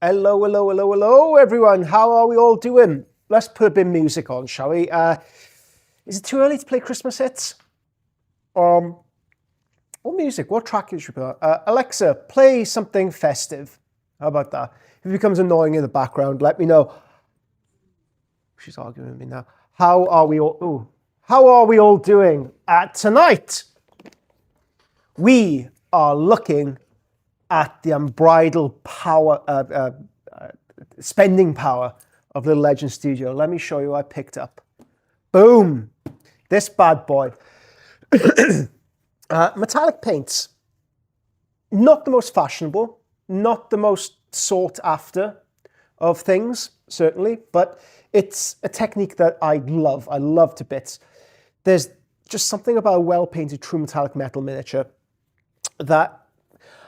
Hello, hello, hello, hello, everyone. How are we all doing? Let's put a bit of music on, shall we? Is it too early to play Christmas hits? What music? What track should we put on? Alexa, play something festive. How about that? If it becomes annoying in the background, let me know. She's arguing with me now. How are we all doing? Tonight, we are looking at the unbridled power, spending power of Little Legend Studio. Let me show you what I picked up. Boom! This bad boy. Metallic paints. Not the most fashionable, not the most sought after of things, certainly, but it's a technique that I love. I love to bits. There's just something about a well-painted true metallic metal miniature that,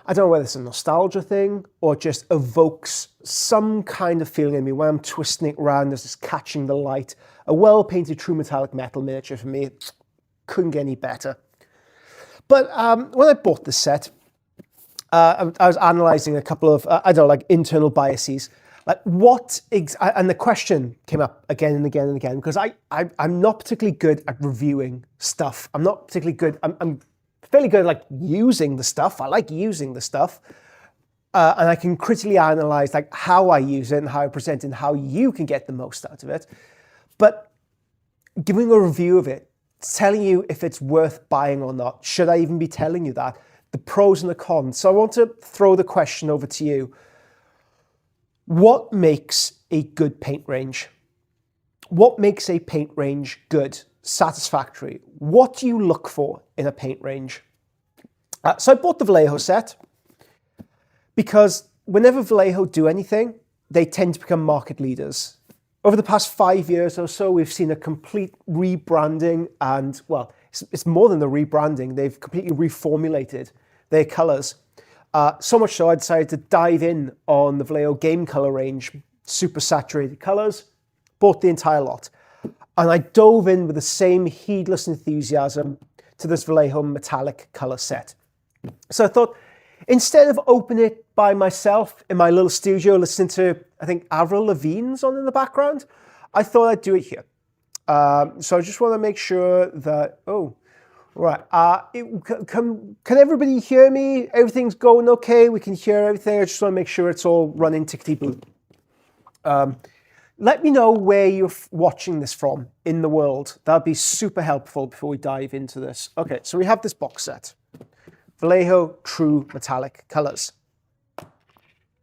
I don't know whether it's a nostalgia thing or just evokes some kind of feeling in me when I'm twisting it around, as it's catching the light. A well-painted true metallic metal miniature for me couldn't get any better. But when I bought this set, I was analysing a couple of, internal biases. Like and the question came up again and again and again, because I'm not particularly good at reviewing stuff. I'm not particularly good, I'm fairly good at like using the stuff. I like using the stuff. And I can critically analyze like how I use it and how I present it and how you can get the most out of it. But giving a review of it, telling you if it's worth buying or not, should I even be telling you that? The pros and the cons. So I want to throw the question over to you. What makes a good paint range? What makes a paint range good, satisfactory? What do you look for in a paint range? So I bought the Vallejo set because whenever Vallejo do anything, they tend to become market leaders. Over the past 5 years or so, we've seen a complete rebranding and, well, it's more than the rebranding. They've completely reformulated their colors. So much so I decided to dive in on the Vallejo game color range, super saturated colors, bought the entire lot. And I dove in with the same heedless enthusiasm to this Vallejo metallic color set. So I thought, instead of opening it by myself in my little studio, listening to, I think, Avril Lavigne's on in the background, I thought I'd do it here. So I just want to make sure that, right. Can everybody hear me? Everything's going okay? We can hear everything. I just want to make sure it's all running tickety-boo. Let me know where you're watching this from in the world. That'd be super helpful before we dive into this. Okay, so we have this box set. Vallejo True Metallic Colors.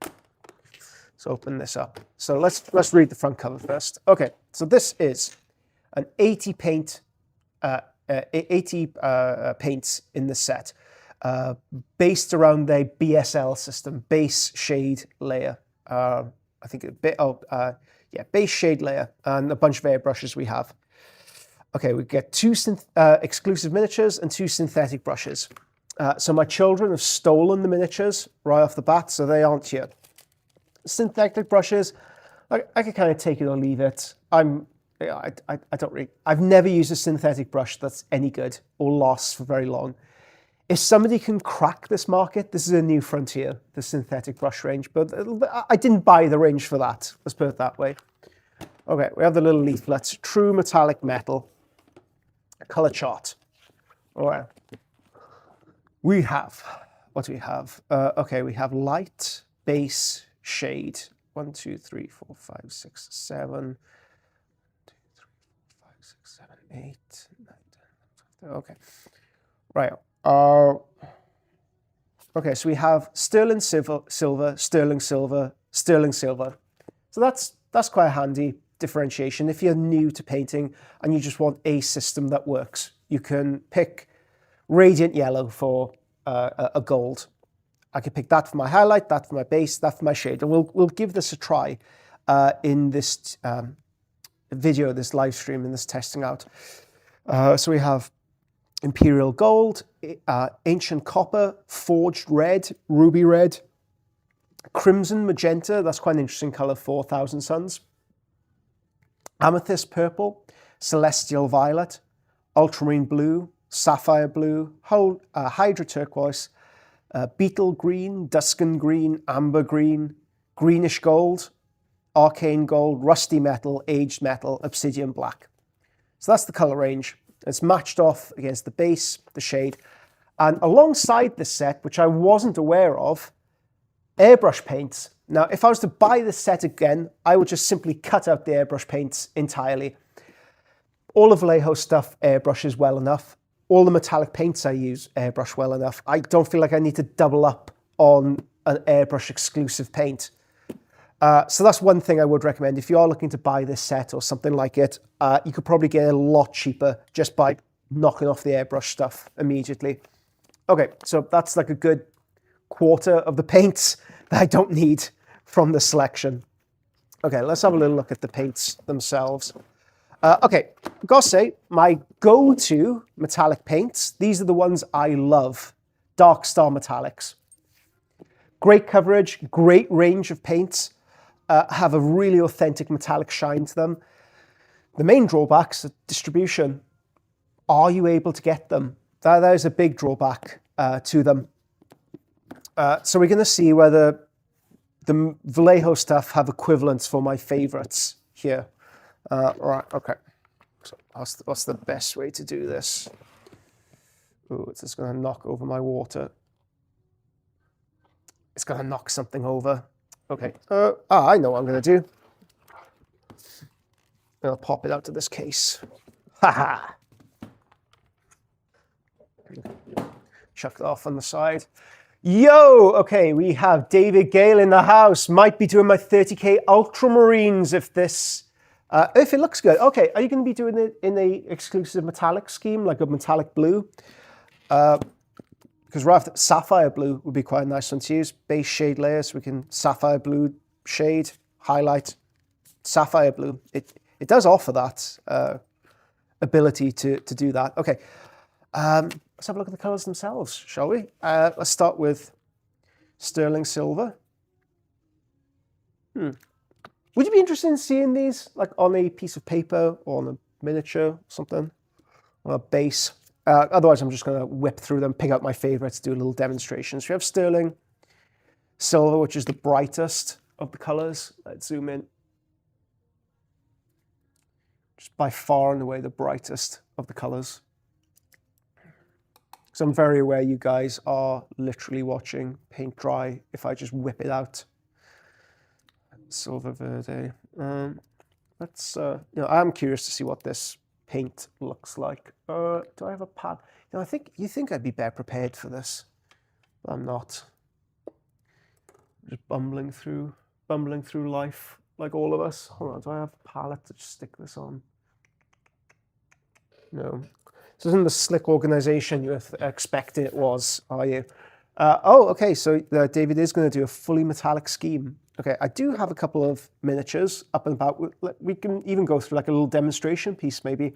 Let's open this up. So let's read the front cover first. Okay, so this is an 80 paints in the set, based around a BSL system, base shade layer. I think a bit of, base shade layer and a bunch of airbrushes we have. Okay, we get two exclusive miniatures and two synthetic brushes. So my children have stolen the miniatures right off the bat, so they aren't here. Synthetic brushes, I could kind of take it or leave it. I don't really, I've never used a synthetic brush that's any good or lasts for very long. If somebody can crack this market, this is a new frontier, the synthetic brush range, but I didn't buy the range for that. Let's put it that way. Okay, we have the little leaflets, True Metallic Metal, color chart. All right. We have, what do we have? Okay, we have light, base, shade. 1, 2, 3, 4, 5, 6, 7. 8, 9, 10, okay. Right. Okay, so we have sterling silver, sterling silver, sterling silver. So that's quite a handy differentiation. If you're new to painting and you just want a system that works, you can pick radiant yellow for a gold. I could pick that for my highlight, that for my base, that for my shade, and we'll give this a try in this video, this live stream, and this testing out. So we have Imperial Gold, Ancient Copper, Forged Red, Ruby Red, Crimson Magenta, that's quite an interesting color, 4,000 Suns, Amethyst Purple, Celestial Violet, Ultramarine Blue, Sapphire Blue, Hydra Turquoise, Beetle Green, Duskin Green, Amber Green, greenish gold, arcane gold, rusty metal, aged metal, obsidian black. So that's the color range. It's matched off against the base, the shade, and alongside this set, which I wasn't aware of, airbrush paints. Now, if I was to buy this set again, I would just simply cut out the airbrush paints entirely. All of Vallejo stuff airbrushes well enough. All the metallic paints I use airbrush well enough. I don't feel like I need to double up on an airbrush exclusive paint. So that's one thing I would recommend. If you are looking to buy this set or something like it, you could probably get it a lot cheaper just by knocking off the airbrush stuff immediately. Okay, so that's like a good quarter of the paints that I don't need from the selection. Okay, let's have a little look at the paints themselves. Okay, I've got to say, my go-to metallic paints, these are the ones I love. Dark Star Metallics. Great coverage, great range of paints, have a really authentic metallic shine to them. The main drawbacks are distribution. Are you able to get them? That is a big drawback to them. So we're going to see whether the Vallejo stuff have equivalents for my favorites here. Right, okay. So what's the best way to do this? Oh, it's just going to knock over my water. It's going to knock something over. Okay. I know what I'm going to do. I'll pop it out of this case. Haha. Chuck it off on the side. Yo! Okay, we have David Gale in the house. Might be doing my 30k ultramarines if this... if it looks good. Okay, are you going to be doing it in a exclusive metallic scheme, like a metallic blue? Because sapphire blue would be quite a nice one to use. Base shade layer, so we can sapphire blue shade, highlight, sapphire blue. It does offer that ability to do that. Okay, let's have a look at the colors themselves, shall we? Let's start with sterling silver. Would you be interested in seeing these like on a piece of paper or on a miniature or something? On a base? Otherwise, I'm just going to whip through them, pick out my favorites, do a little demonstration. So we have sterling silver, which is the brightest of the colors. Let's zoom in. Just by far and away the brightest of the colors. So I'm very aware you guys are literally watching paint dry if I just whip it out. Silver verde. I'm curious to see what this paint looks like. Do I have a pad? I think you think I'd be better prepared for this, but I'm not. Just bumbling through life like all of us. Hold on, do I have a palette to just stick this on? No. This isn't the slick organization you expected it was, are you? Oh, okay, so David is going to do a fully metallic scheme. Okay, I do have a couple of miniatures up and about. We can even go through like a little demonstration piece maybe.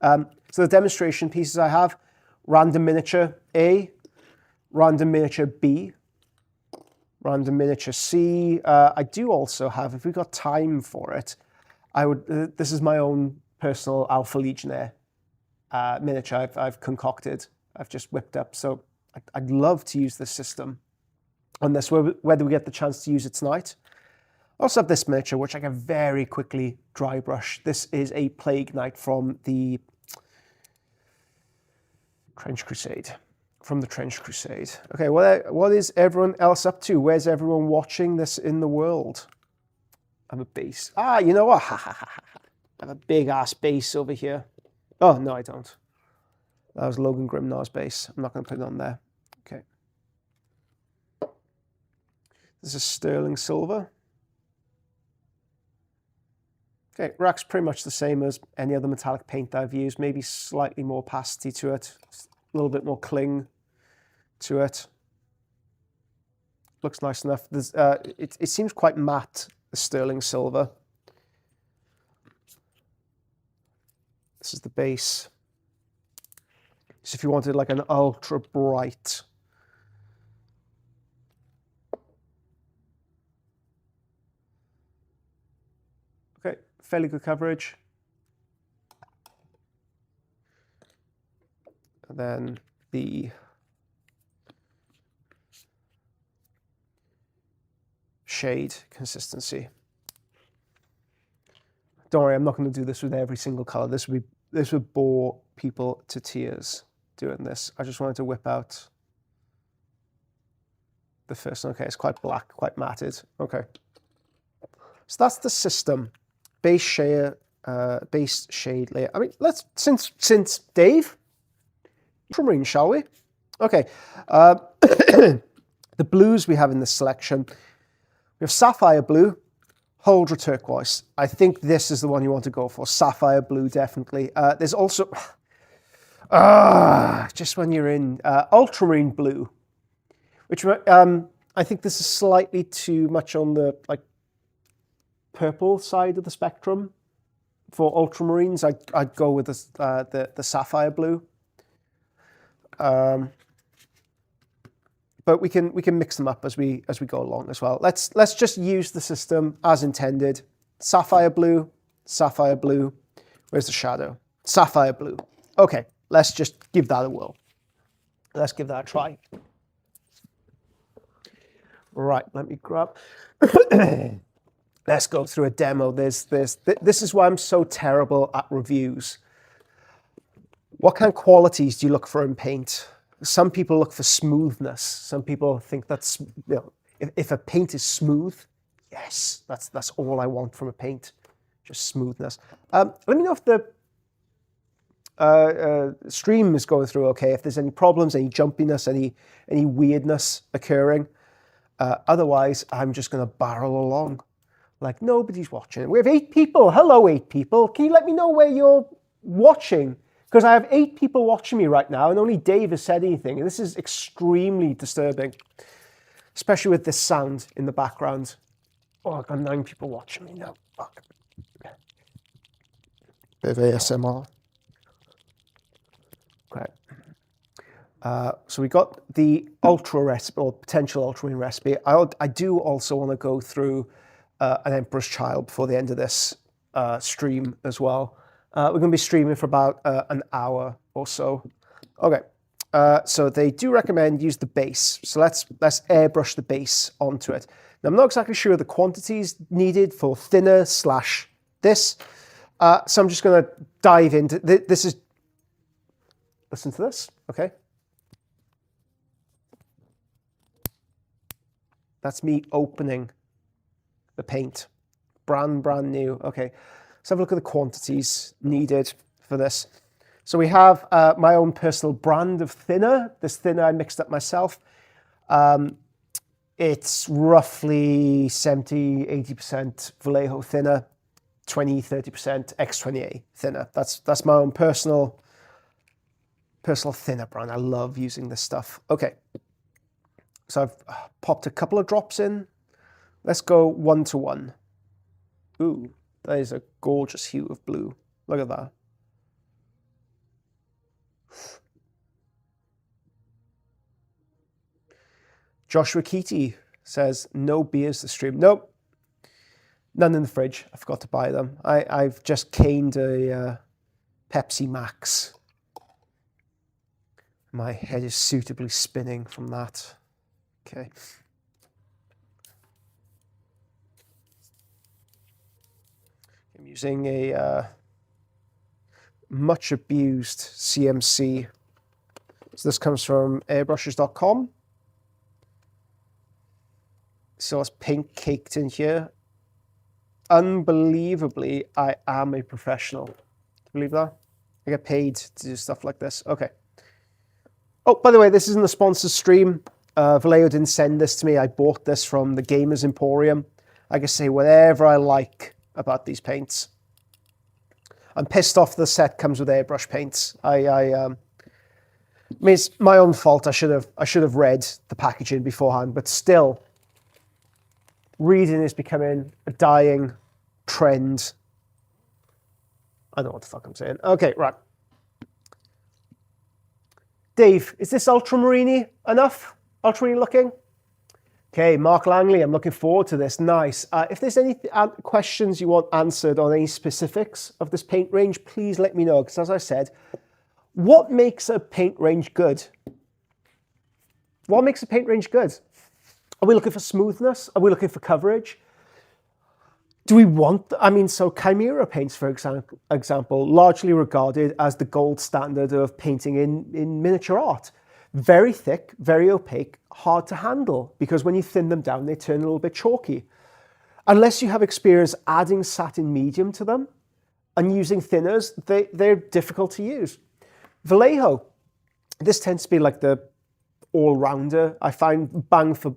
So the demonstration pieces I have, random miniature A, random miniature B, random miniature C. I do also have, if we've got time for it, this is my own personal Alpha Legionnaire miniature I've concocted, I've just whipped up. So I'd love to use this system on this, whether we get the chance to use it tonight. I also have this miniature, which I can very quickly dry brush. This is a Plague Knight from the Trench Crusade. Okay, what is everyone else up to? Where's everyone watching this in the world? I have a base. You know what? I have a big-ass base over here. Oh, no, I don't. That was Logan Grimnar's base. I'm not going to put it on there. Okay. This is sterling silver. Okay, rack's pretty much the same as any other metallic paint that I've used. Maybe slightly more opacity to it. A little bit more cling to it. Looks nice enough. It seems quite matte, the sterling silver. This is the base. So if you wanted like an ultra bright, okay, fairly good coverage. And then the shade consistency. Don't worry, I'm not going to do this with every single color. This would bore people to tears doing this. I just wanted to whip out the first one. Okay, it's quite black, quite matted. Okay. So that's the system. Base shade layer. I mean, let's, since Dave, ultramarine, shall we? Okay. The blues we have in this selection. We have sapphire blue, Huldra turquoise. I think this is the one you want to go for. Sapphire blue, definitely. There's also, just when you're in ultramarine blue, which I think this is slightly too much on the purple side of the spectrum for ultramarines. I'd go with the sapphire blue. But we can mix them up as we go along as well. Let's just use the system as intended. Sapphire blue, sapphire blue. Where's the shadow? Sapphire blue. Okay, let's just give that a whirl. Let's give that a try. Right, let me grab. Let's go through a demo. This is why I'm so terrible at reviews. What kind of qualities do you look for in paint? Some people look for smoothness. Some people think that's, if a paint is smooth, yes, that's all I want from a paint, just smoothness. Let me know if the stream is going through okay, if there's any problems, any jumpiness, any weirdness occurring. Otherwise, I'm just going to barrel along like nobody's watching. We have 8 people. Hello, 8 people. Can you let me know where you're watching? Because I have 8 people watching me right now, and only Dave has said anything. And this is extremely disturbing, especially with this sound in the background. Oh, I've got 9 people watching me now. Fuck. Bit of ASMR. Okay. So we got the ultra recipe, or potential ultramarine recipe. I do also want to go through an Emperor's Child before the end of this stream as well. We're going to be streaming for about an hour or so. Okay, so they do recommend use the base. So let's airbrush the base onto it. Now, I'm not exactly sure the quantities needed for thinner / this. So I'm just going to dive into this. Listen to this, okay? That's me opening the paint. Brand new. Okay. Let's have a look at the quantities needed for this. So we have my own personal brand of thinner. This thinner I mixed up myself. It's roughly 70–80% Vallejo thinner, 20–30% X28 thinner. That's my own personal thinner brand. I love using this stuff. Okay. So I've popped a couple of drops in. Let's go 1:1. Ooh. That is a gorgeous hue of blue. Look at that. Joshua Keaty says, no beers to stream. Nope. None in the fridge. I forgot to buy them. I've just caned a Pepsi Max. My head is suitably spinning from that. Okay. I'm using a much abused CMC. So this comes from airbrushes.com. So it's pink caked in here. Unbelievably, I am a professional. Can you believe that? I get paid to do stuff like this. Okay. Oh, by the way, this isn't a sponsored stream. Vallejo didn't send this to me. I bought this from the Gamers Emporium. I can say whatever I like about these paints. I'm pissed off the set comes with airbrush paints. I mean, it's my own fault. I should have read the packaging beforehand, but still, reading is becoming a dying trend. I don't know what the fuck I'm saying. Okay, right. Dave, is this ultramarine enough? Ultramarine looking? Okay, Mark Langley, I'm looking forward to this. Nice. If there's any questions you want answered on any specifics of this paint range, please let me know. Because as I said, what makes a paint range good? What makes a paint range good? Are we looking for smoothness? Are we looking for coverage? Do we want, I mean, so Chimera paints, for example, largely regarded as the gold standard of painting in miniature art. Very thick, very opaque, hard to handle, because when you thin them down, they turn a little bit chalky. Unless you have experience adding satin medium to them and using thinners, they're difficult to use. Vallejo, this tends to be like the all-rounder. I find pound for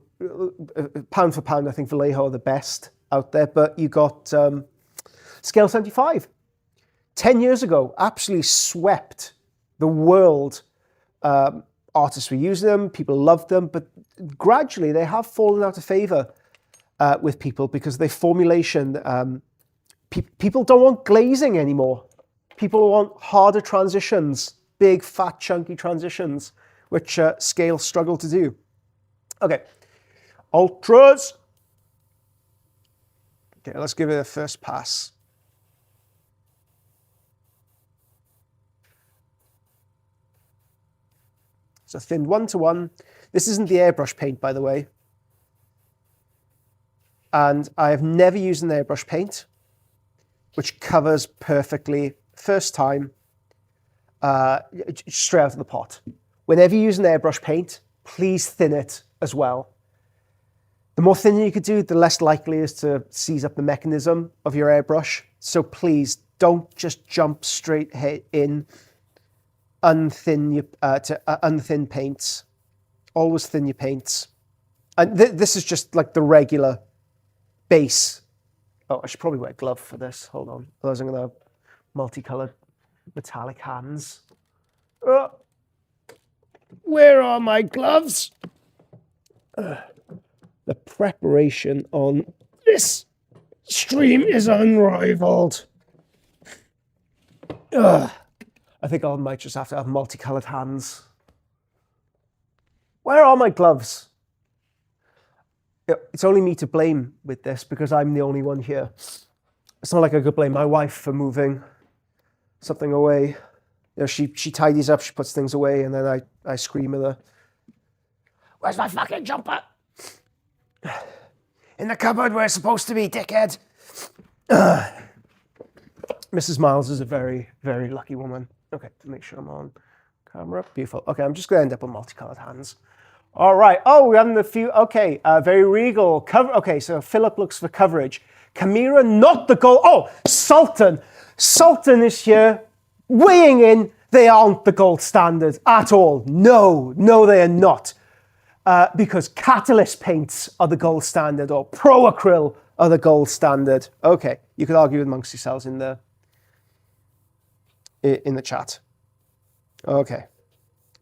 pound, I think Vallejo are the best out there, but you got Scale 75. 10 years ago, absolutely swept the world. Artists were using them, people loved them, but gradually they have fallen out of favor with people because their formulation, people don't want glazing anymore. People want harder transitions, big, fat, chunky transitions, which Scale struggle to do. Okay, ultras. Okay, let's give it a first pass. So thinned 1:1. This isn't the airbrush paint, by the way. And I have never used an airbrush paint, which covers perfectly, first time, straight out of the pot. Whenever you use an airbrush paint, please thin it as well. The more thinner you could do, the less likely it is to seize up the mechanism of your airbrush. So please don't just jump straight in, unthin paints. Always thin your paints. And this is just like the regular base. Oh, I should probably wear a glove for this. Hold on. Otherwise I'm going to have multicolored metallic hands. Where are my gloves? The preparation on this stream is unrivaled. I think I might just have to have multicolored hands. Where are my gloves? It's only me to blame with this because I'm the only one here. It's not like I could blame my wife for moving something away. You know, she tidies up, she puts things away, and then I scream at her. Where's my fucking jumper? In the cupboard where it's supposed to be, dickhead. Mrs. Miles is a very, very lucky woman. Okay, to make sure I'm on camera. Beautiful. Okay, I'm just going to end up with multicolored hands. All right. Oh, we're having a few. Okay, very regal. Okay, so Philip looks for coverage. Chimera, not the goal. Oh, Sultan. Sultan is here, weighing in. They aren't the gold standard at all. No, they are not. Because catalyst paints are the gold standard, or pro acryl are the gold standard. Okay, you could argue with amongst yourselves in the chat. Okay,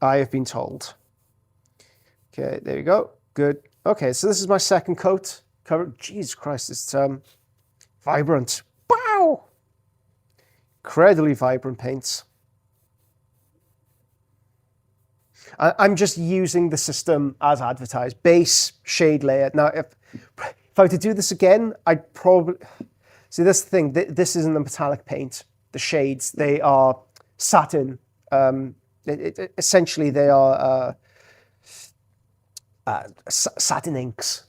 I have been told. Okay, there you go. Good. Okay, so this is my second coat. Jesus Christ, it's vibrant. Wow! Incredibly vibrant paints. I'm just using the system as advertised. Base, shade layer. Now, if I were to do this again, I'd probably... See, this thing, this isn't a metallic paint. The shades, they are satin. Essentially, they are satin inks.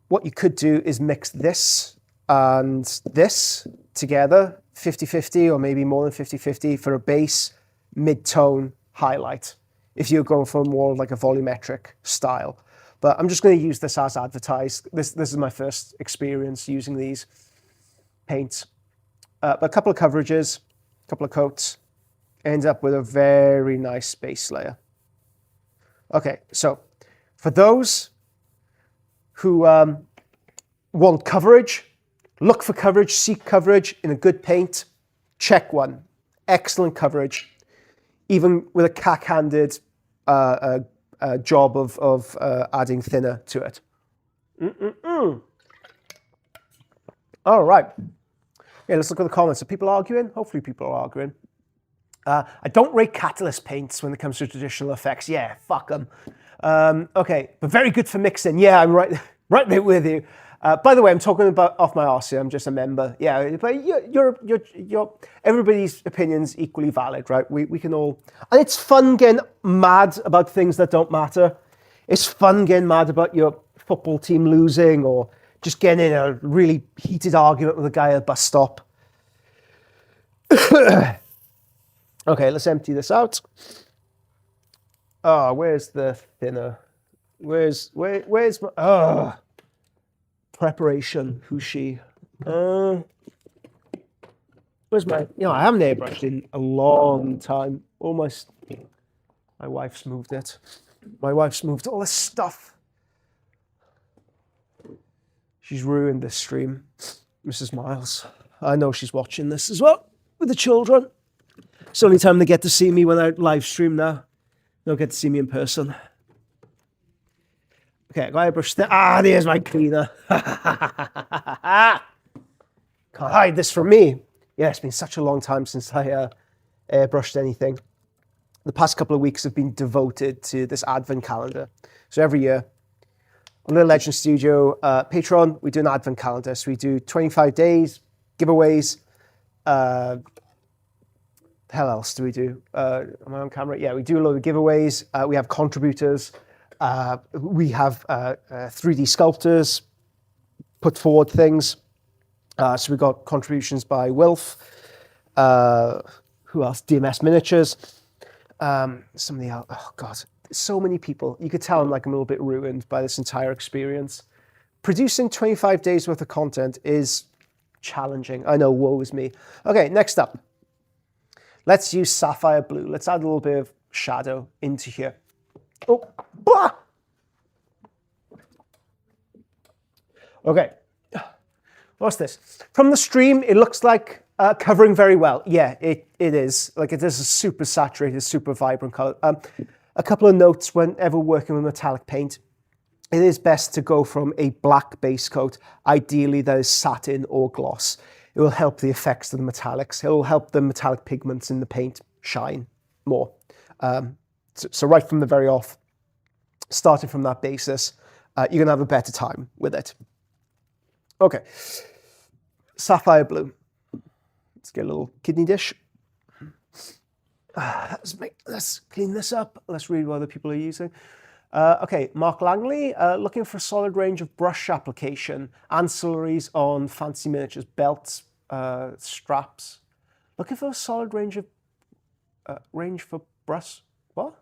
What you could do is mix this and this together, 50-50, or maybe more than 50-50 for a base, mid-tone highlight, if you're going for more like a volumetric style. But I'm just going to use this as advertised. This is my first experience using these paints. But a couple of coverages, a couple of coats, ends up with a very nice base layer. Okay, so for those who want coverage, look for coverage, seek coverage in a good paint, check one. Excellent coverage. Even with a cack-handed job of adding thinner to it. All right. Okay, let's look at the comments. Are people arguing? Hopefully people are arguing. I don't rate catalyst paints when it comes to traditional effects. Yeah, fuck them. Okay, but very good for mixing. Yeah, I'm right there with you. By the way, I'm talking about off my arse here. I'm just a member. Yeah, but you're everybody's opinion's equally valid, right? We can all, and it's fun getting mad about things that don't matter. It's fun getting mad about your football team losing or just getting in a really heated argument with a guy at a bus stop. Okay, let's empty this out. Oh, where's the thinner? Where's my preparation? Who's she? Where's my? I haven't airbrushed in a long time. Almost. My wife's moved it. My wife's moved all this stuff. She's ruined this stream, Mrs. Miles. I know she's watching this as well with the children. It's the only time they get to see me when I live stream now. They'll get to see me in person. Okay, I got airbrush there. There's my cleaner. Can't hide this from me. Yeah, it's been such a long time since I airbrushed anything. The past couple of weeks have been devoted to this advent calendar. So every year, on the Legend Studio Patreon, we do an advent calendar. So we do 25 days, giveaways. The hell else do we do? Am I on camera? Yeah, we do a load of giveaways. We have contributors. We have 3D sculptors put forward things. So we got contributions by Wilf. Who else? DMS Miniatures. Somebody else. Oh God, so many people. You could tell I'm a little bit ruined by this entire experience. Producing 25 days worth of content is challenging. I know, woe is me. Okay, next up. Let's use sapphire blue. Let's add a little bit of shadow into here. Oh, bah! Okay. What's this? From the stream, it looks like covering very well. Yeah, it is. It is a super saturated, super vibrant color. A couple of notes whenever working with metallic paint. It is best to go from a black base coat, ideally that is satin or gloss. It will help the effects of the metallics. It will help the metallic pigments in the paint shine more. So right from the very off, starting from that basis, you're going to have a better time with it. Okay, sapphire blue. Let's get a little kidney dish. Let's clean this up. Let's read what other people are using. Okay, Mark Langley, looking for a solid range of brush application, ancillaries on fancy miniatures, belts, straps. Looking for a solid range for brush, what?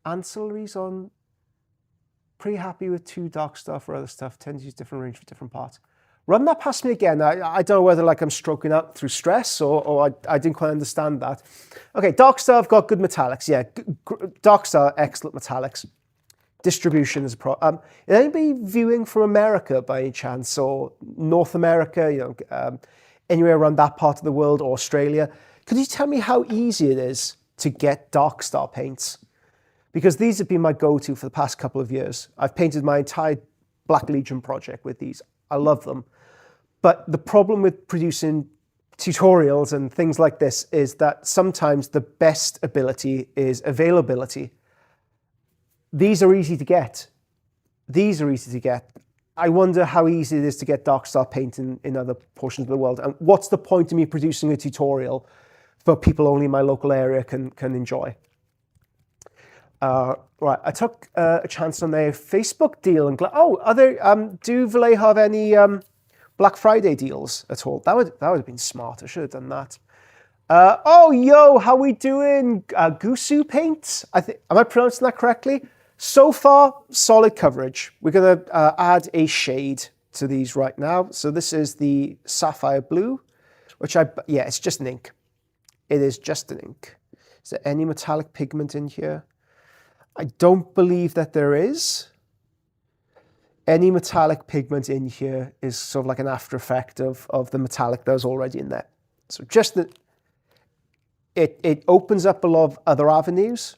Ancillaries on, pretty happy with 2 dark stuff or other stuff, tend to use different range for different parts. Run that past me again. I don't know whether I'm stroking up through stress or I didn't quite understand that. Okay, Darkstar, I've got good metallics. Yeah, Darkstar, excellent metallics. Distribution is a problem. Is anybody viewing from America by any chance, or North America, anywhere around that part of the world, or Australia? Could you tell me how easy it is to get Darkstar paints? Because these have been my go-to for the past couple of years. I've painted my entire Black Legion project with these. I love them. But the problem with producing tutorials and things like this is that sometimes the best ability is availability. These are easy to get. These are easy to get. I wonder how easy it is to get Darkstar paint in other portions of the world. And what's the point of me producing a tutorial for people only in my local area can enjoy? Right, I took a chance on their Facebook deal and do Vallejo have any Black Friday deals at all? That would have been smart. I should have done that. How we doing? Gusu paint. Am I pronouncing that correctly? So far, solid coverage. We're going to add a shade to these right now. So this is the sapphire blue, which it's just an ink. It is just an ink. Is there any metallic pigment in here? I don't believe that there is. Any metallic pigment in here is sort of like an after effect of the metallic that was already in there. So just that it opens up a lot of other avenues.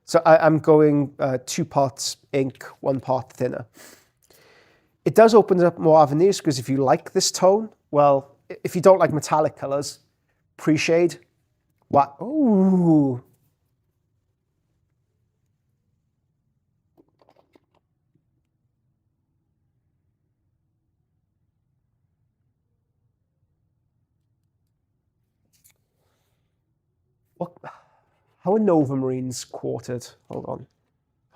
So I'm going 2 parts ink, 1 part thinner. It does open up more avenues because if you like this tone, well, if you don't like metallic colors, pre-shade. What? Ooh. What? How are Nova Marines quartered? Hold on.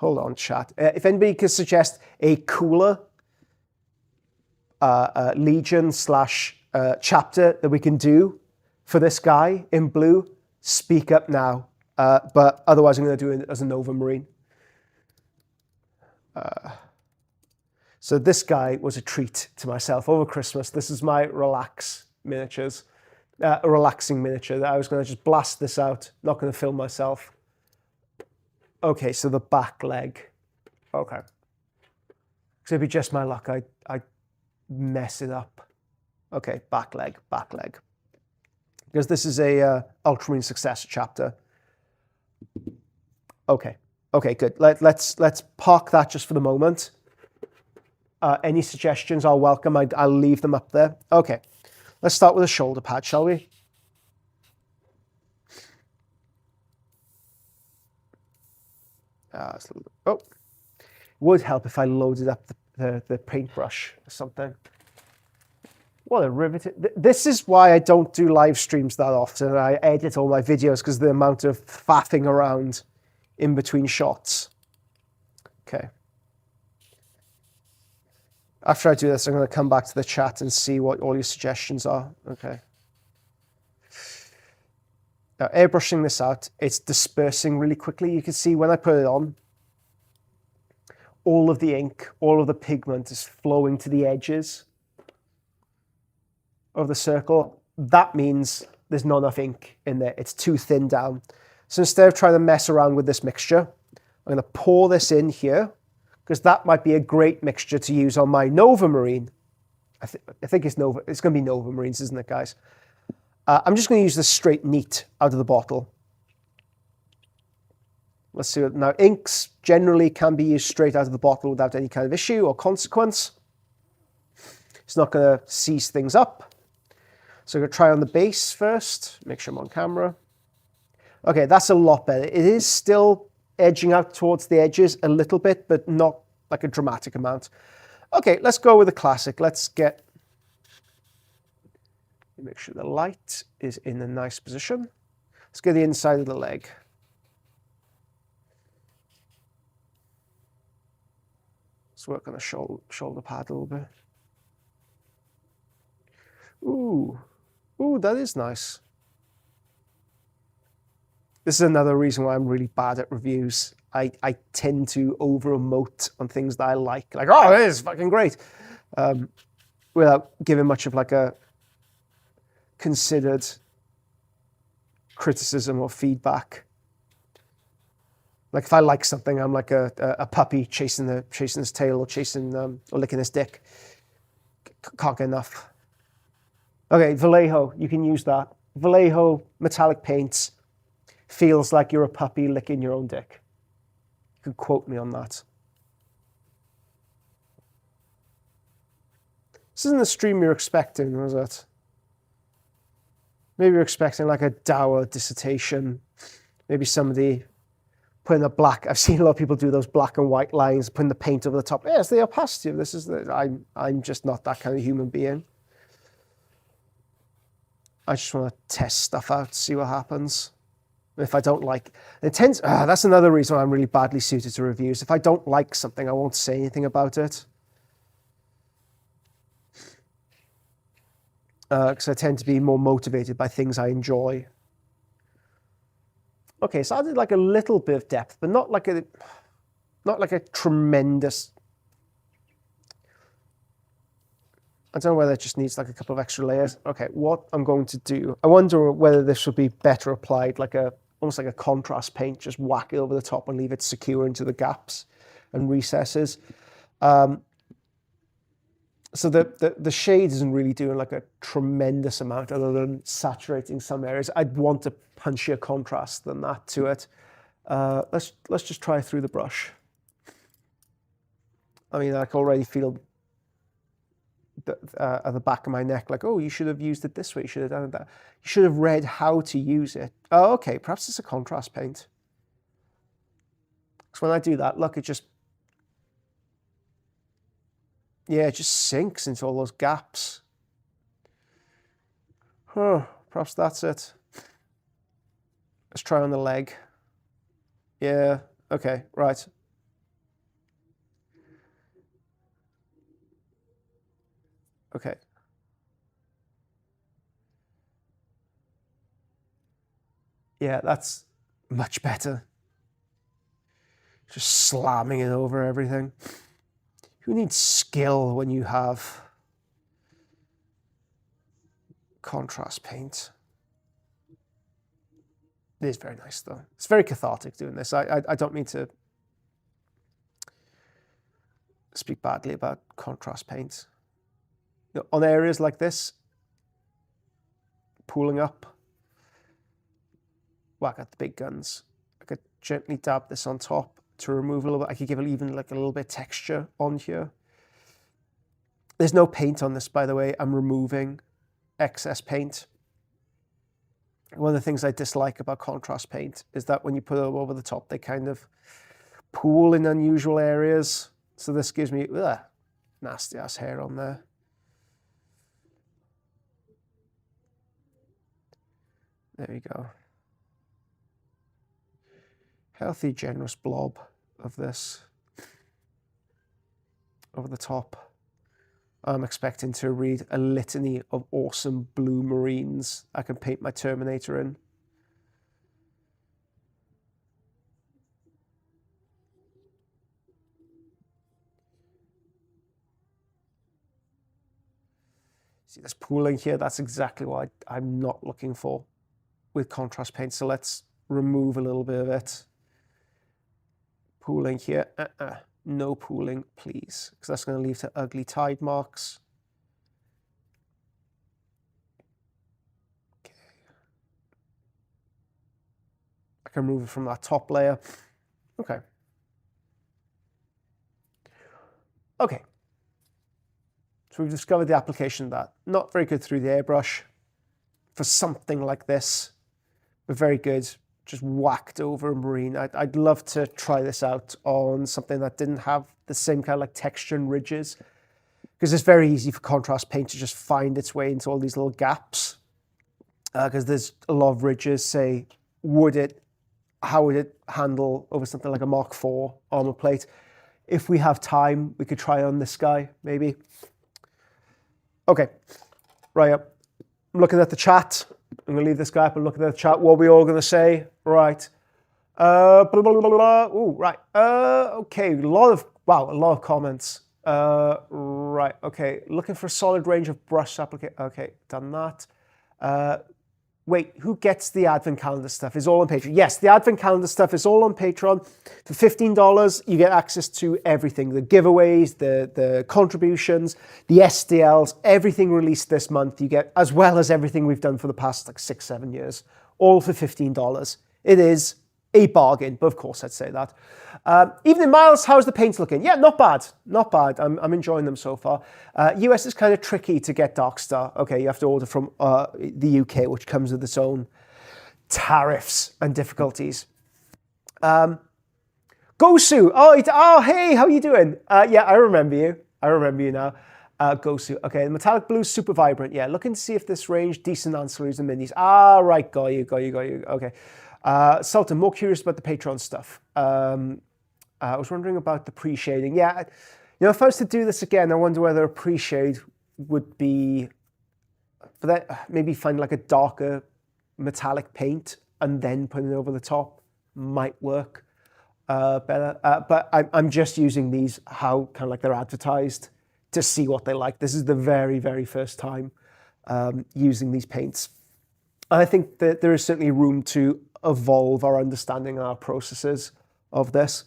Hold on, chat. If anybody could suggest a cooler Legion / chapter that we can do for this guy in blue, speak up now. But otherwise, I'm going to do it as a Nova Marine. So this guy was a treat to myself over Christmas. This is my relax miniatures, a relaxing miniature that I was going to just blast this out. Not going to film myself. Okay, so the back leg. Okay. So it'd be just my luck. I mess it up. Okay, back leg. Because this is a Ultramarine Successor chapter. Okay, good. Let's park that just for the moment. Any suggestions are welcome. I'll leave them up there. Okay, let's start with a shoulder pad, shall we? Oh, would help if I loaded up the paintbrush or something. What a riveting. This is why I don't do live streams that often. I edit all my videos because of the amount of faffing around in between shots. Okay. After I do this, I'm going to come back to the chat and see what all your suggestions are. Okay. Now, airbrushing this out, it's dispersing really quickly. You can see when I put it on, all of the ink, all of the pigment is flowing to the edges of the circle. That means there's not enough ink in there. It's too thin down. So instead of trying to mess around with this mixture, I'm going to pour this in here because that might be a great mixture to use on my Nova Marine. I think it's Nova. It's going to be Nova Marines, isn't it, guys? I'm just going to use this straight neat out of the bottle. Let's see. Now, inks generally can be used straight out of the bottle without any kind of issue or consequence. It's not going to seize things up. So I'm going to try on the base first. Make sure I'm on camera. Okay, that's a lot better. It is still edging out towards the edges a little bit, but not like a dramatic amount. Okay, let's go with the classic. Make sure the light is in a nice position. Let's get the inside of the leg. Let's work on the shoulder pad a little bit. Ooh, that is nice. This is another reason why I'm really bad at reviews. I tend to over-emote on things that I like. Like, oh, it is fucking great. Without giving much of like a considered criticism or feedback. Like if I like something, I'm like a puppy chasing his tail or licking his dick. Can't get enough. Okay, Vallejo, you can use that. Vallejo metallic paints feels like you're a puppy licking your own dick. You can quote me on that. This isn't the stream you're expecting, was it? Maybe you're expecting like a dour dissertation. Maybe somebody putting a black. I've seen a lot of people do those black and white lines, putting the paint over the top. Yes, the opacity of this is I'm just not that kind of human being. I just want to test stuff out, see what happens. If I don't like it, that's another reason why I'm really badly suited to reviews. If I don't like something, I won't say anything about it. Because I tend to be more motivated by things I enjoy. Okay, so I did like a little bit of depth, but not like a tremendous. I don't know whether it just needs like a couple of extra layers. Okay, what I'm going to do, I wonder whether this would be better applied like almost like a contrast paint, just whack it over the top and leave it secure into the gaps and recesses. So the shade isn't really doing like a tremendous amount other than saturating some areas. I'd want a punchier contrast than that to it. Let's just try through the brush. I mean, I can already feel at the back of my neck, like, oh, you should have used it this way. You should have done that. You should have read how to use it. Oh, okay, perhaps it's a contrast paint. So when I do that, look, it just sinks into all those gaps. Huh, perhaps that's it. Let's try on the leg. Yeah, okay, right. Okay. Yeah, that's much better. Just slamming it over everything. Who needs skill when you have contrast paint? It is very nice though. It's very cathartic doing this. I don't mean to speak badly about contrast paint. You know, on areas like this, pooling up, well, I got the big guns. I could gently dab this on top to remove a little bit. I could give it even like a little bit of texture on here. There's no paint on this, by the way. I'm removing excess paint. One of the things I dislike about contrast paint is that when you put them over the top, they kind of pool in unusual areas. So this gives me nasty ass hair on there. There we go. Healthy, generous blob of this over the top. I'm expecting to read a litany of awesome blue marines I can paint my Terminator in. See this pooling here? That's exactly what I'm not looking for with contrast paint. So let's remove a little bit of it. Pooling here. No pooling, please, because that's going to leave the ugly tide marks. Okay. I can remove it from that top layer. Okay. Okay. So we've discovered the application of that. Not very good through the airbrush for something like this, but very good. Just whacked over a marine. I'd love to try this out on something that didn't have the same kind of like texture and ridges, because it's very easy for contrast paint to just find its way into all these little gaps, because there's a lot of ridges. Say, how would it handle over something like a Mark IV armor plate? If we have time, we could try on this guy, maybe. Okay, right up. I'm looking at the chat. I'm going to leave this guy up and look at the chat. What are we all going to say? Right. Blah, blah, blah, blah, blah. Ooh, right. Okay, a lot of comments. Right, okay. Looking for a solid range of brush application. Okay, done that. Wait, who gets the advent calendar stuff? Is all on Patreon? Yes, the advent calendar stuff is all on Patreon. For $15, you get access to everything. The giveaways, the contributions, the SDLs, everything released this month you get, as well as everything we've done for the past like 6-7 years, all for $15. It is a bargain, but of course I'd say that. Evening Miles, how's the paints looking? Yeah, not bad, not bad. I'm enjoying them so far. US is kind of tricky to get Darkstar. Okay, you have to order from the UK, which comes with its own tariffs and difficulties. Gosu, hey, how are you doing? Yeah, I remember you. I remember you now. Gosu, okay, the metallic blue is super vibrant. Yeah, looking to see if this range, decent ancillaries and minis. Ah, right, got you. Okay. Sultan, more curious about the Patreon stuff. I was wondering about the pre-shading. Yeah, you know, if I was to do this again, I wonder whether a pre-shade would be, for that, maybe find like a darker metallic paint and then put it over the top might work better. But I'm just using these how kind of like they're advertised to see what they like. This is the very, very first time using these paints. I think that there is certainly room to evolve our understanding and our processes of this.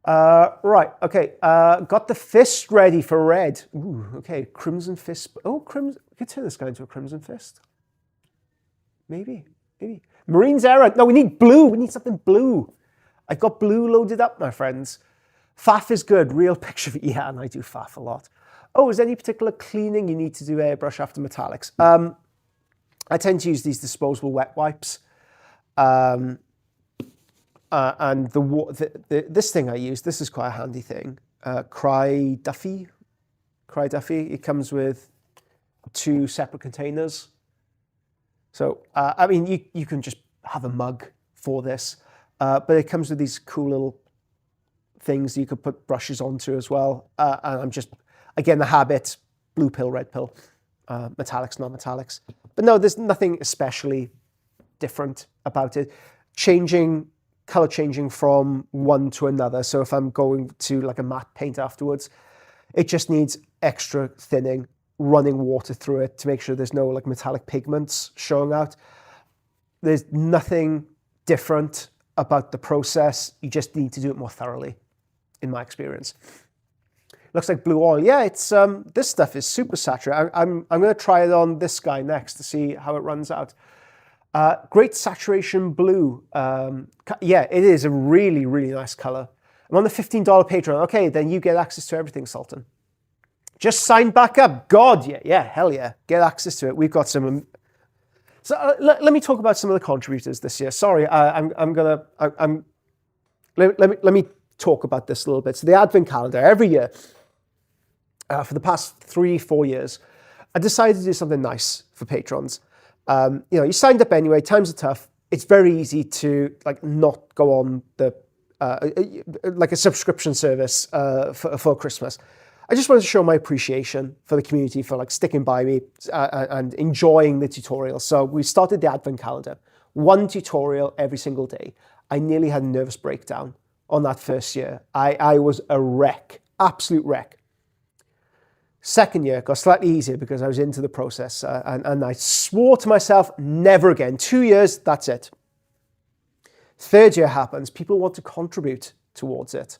Right, okay, got the fist ready for red. Ooh, okay, crimson fist. Oh, crimson, we could turn this guy into a crimson fist. Maybe. Marines error. No, we need blue. We need something blue. I've got blue loaded up, my friends. Faff is good. Real picture. Yeah, and I do faff a lot. Oh, is there any particular cleaning you need to do airbrush after metallics? I tend to use these disposable wet wipes. And this thing I use, this is quite a handy thing. Cry Duffy. It comes with 2 separate containers. So, I mean, you can just have a mug for this, but it comes with these cool little things you could put brushes onto as well. And I'm just, again, the habit, blue pill, red pill, metallics, non-metallics. But no, there's nothing especially different about it. Color changing from one to another. So if I'm going to like a matte paint afterwards, it just needs extra thinning, running water through it to make sure there's no like metallic pigments showing out. There's nothing different about the process. You just need to do it more thoroughly, in my experience. Looks like blue oil. Yeah, it's this stuff is super saturated. I'm going to try it on this guy next to see how it runs out. Great saturation blue. Yeah, it is a really, really nice color. I'm on the $15 Patreon. Okay, then you get access to everything, Sultan. Just sign back up. God, yeah, hell yeah. Get access to it. We've got some. So let me talk about some of the contributors this year. Sorry, let me talk about this a little bit. So the Advent calendar, every year, for the past 3-4 years, I decided to do something nice for patrons. You signed up anyway, times are tough. It's very easy to like not go on the like a subscription service for Christmas. I just wanted to show my appreciation for the community for like sticking by me and enjoying the tutorial. So we started the Advent calendar, 1 tutorial every single day. I nearly had a nervous breakdown on that first year. I was a wreck, absolute wreck. Second year got slightly easier because I was into the process and I swore to myself, never again. 2 years, that's it. Third year happens, people want to contribute towards it.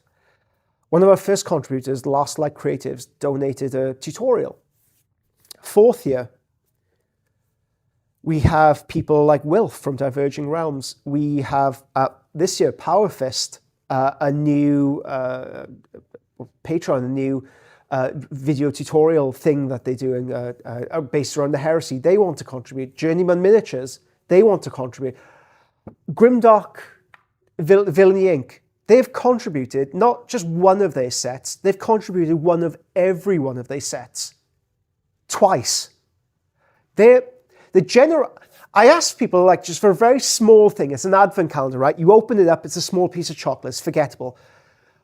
One of our first contributors, Last Light Creatives, donated a tutorial. Fourth year, we have people like Wilf from Diverging Realms. We have, this year, Power Fist, a new Patreon, a new video tutorial thing that they're doing based around the heresy. They want to contribute. Journeyman Miniatures, they want to contribute. Grimdark Villainy Inc., they've contributed not just one of their sets, they've contributed one of every one of their sets. Twice. I asked people, like, just for a very small thing, it's an advent calendar, right? You open it up, it's a small piece of chocolate, it's forgettable.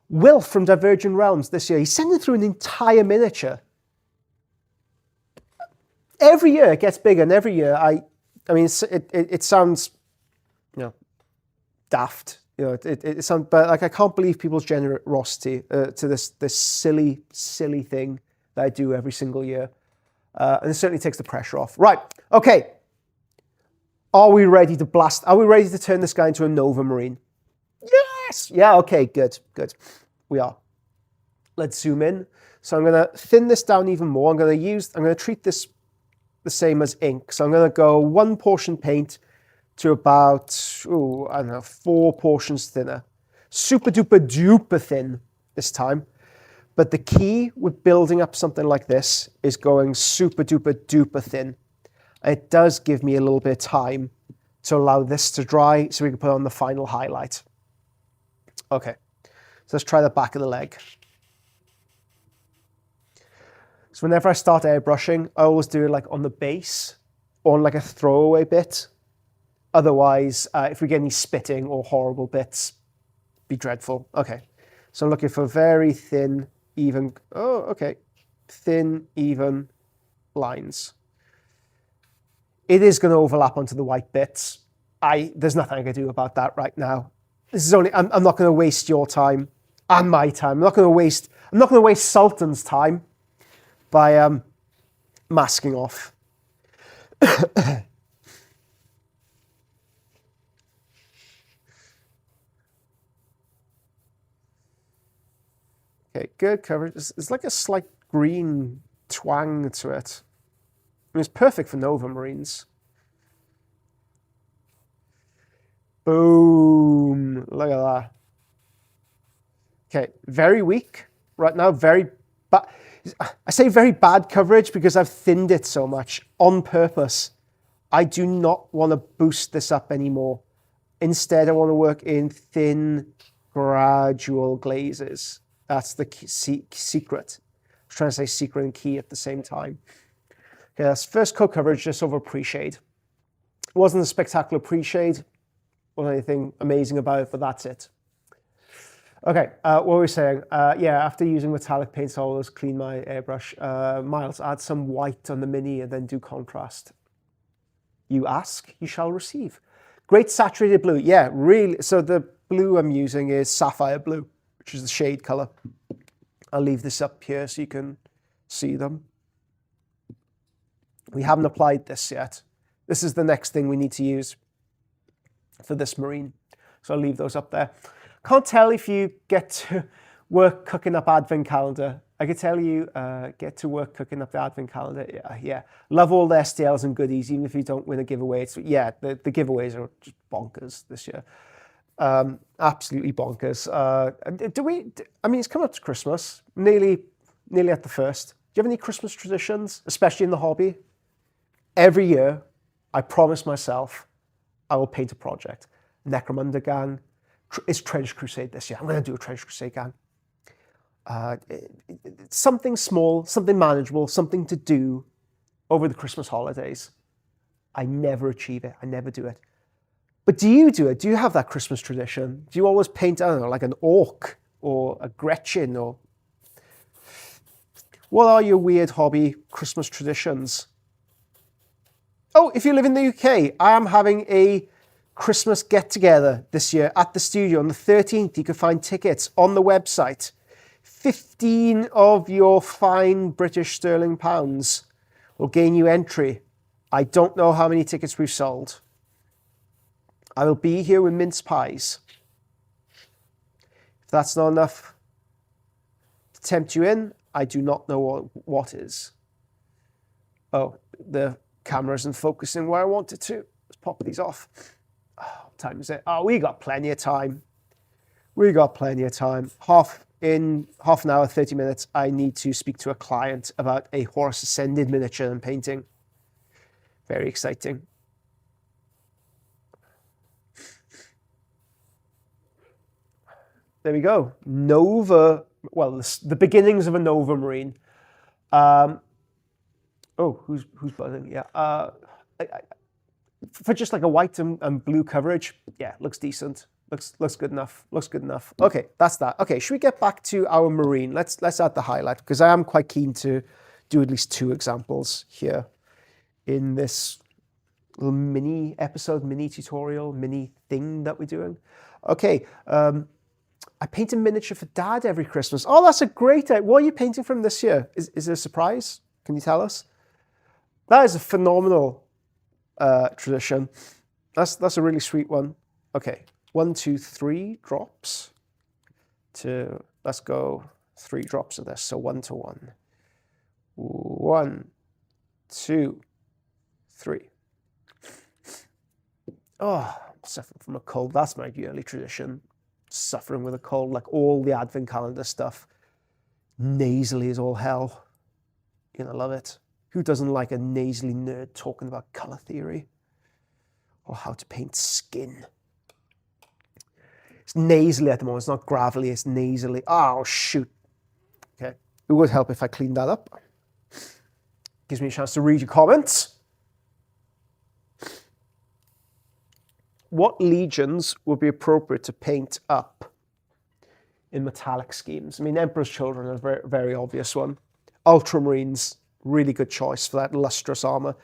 Will from Diverging Realms this year, he's sending through an entire miniature. Every year it gets bigger, and every year it sounds, daft. It sounds, but like I can't believe people's generosity to this silly thing that I do every single year, and it certainly takes the pressure off. Right, okay. Are we ready to blast? Are we ready to turn this guy into a Nova Marine? Yes. Yeah. Okay. Good. We are. Let's zoom in. So I'm going to thin this down even more. I'm going to treat this the same as ink. So I'm going to go 1 portion paint to about, 4 portions thinner. Super duper thin this time. But the key with building up something like this is going super duper thin. It does give me a little bit of time to allow this to dry so we can put on the final highlight. Okay, so let's try the back of the leg. So whenever I start airbrushing, I always do it like on the base or on like a throwaway bit. Otherwise, if we get any spitting or horrible bits, be dreadful. Okay, so I'm looking for very thin, even, thin, even lines. It is going to overlap onto the white bits. There's nothing I can do about that right now. This is only, I'm not going to waste your time and my time. I'm not going to waste Sultan's time by masking off. Okay, good coverage. It's like a slight green twang to it. It's perfect for Nova Marines. Boom. Look at that. Okay, very weak right now. I say very bad coverage because I've thinned it so much on purpose. I do not want to boost this up anymore. Instead, I want to work in thin, gradual glazes. That's the secret. I was trying to say secret and key at the same time. Okay, that's first coat coverage just over pre-shade. It wasn't a spectacular pre-shade, wasn't anything amazing about it, but that's it. Okay, what were we saying? Yeah, after using metallic paints, I always clean my airbrush. Miles, add some white on the Mini and then do contrast. You ask, you shall receive. Great saturated blue. Yeah, really. So the blue I'm using is sapphire blue, which is the shade color. I'll leave this up here so you can see them. We haven't applied this yet. This is the next thing we need to use for this marine. So I'll leave those up there. Can't tell if you get to work cooking up advent calendar. I could tell you get to work cooking up the advent calendar. Yeah. Love all the STLs and goodies, even if you don't win a giveaway. So yeah, the giveaways are just bonkers this year. Absolutely bonkers. I mean, it's coming up to Christmas, nearly at the first. Do you have any Christmas traditions, especially in the hobby? Every year, I promise myself I will paint a project. Necromunda gang. It's Trench Crusade this year. I'm going to do a Trench Crusade gang. Something small, something manageable, something to do over the Christmas holidays. I never achieve it. I never do it. But do you do it? Do you have that Christmas tradition? Do you always paint, I don't know, like an orc or a Gretchen? Or what are your weird hobby Christmas traditions? Oh, if you live in the UK, I am having a Christmas get-together this year at the studio on the 13th. You can find tickets on the website. 15 of your fine British sterling pounds will gain you entry. I don't know how many tickets we've sold. I will be here with mince pies. If that's not enough to tempt you in, I do not know what is. Oh, the camera isn't focusing where I want it to. Let's pop these off. Oh, what time is it? Oh, we got plenty of time. We got plenty of time. In half an hour, 30 minutes, I need to speak to a client about a Horus Ascended miniature I'm painting. Very exciting. There we go. Nova, well, the beginnings of a Nova Marine. Oh, who's buzzing? Yeah. For just like a white and blue coverage, yeah, looks decent. Looks good enough. Looks good enough. Okay, that's that. Okay, should we get back to our marine? Let's add the highlight, because I am quite keen to do at least 2 examples here in this little mini episode, mini tutorial, mini thing that we're doing. Okay, I paint a miniature for Dad every Christmas. Oh, that's a great idea. What are you painting from this year? Is it a surprise? Can you tell us? That is a phenomenal tradition. That's a really sweet one. Okay, 1, 2, 3 drops. Let's go 3 drops of this. So 1 to 1. 1, 2, 3. Oh, I'm suffering from a cold. That's my yearly tradition. Suffering with a cold, like all the advent calendar stuff. Nasally is all hell. You're gonna love it. Who doesn't like a nasally nerd talking about color theory or how to paint skin? It's nasally at the moment. It's not gravelly, it's nasally. Oh, shoot. Okay. It would help if I cleaned that up. Gives me a chance to read your comments. What legions would be appropriate to paint up in metallic schemes? I mean, Emperor's Children is a very, very obvious one. Ultramarines, really good choice for that lustrous armor.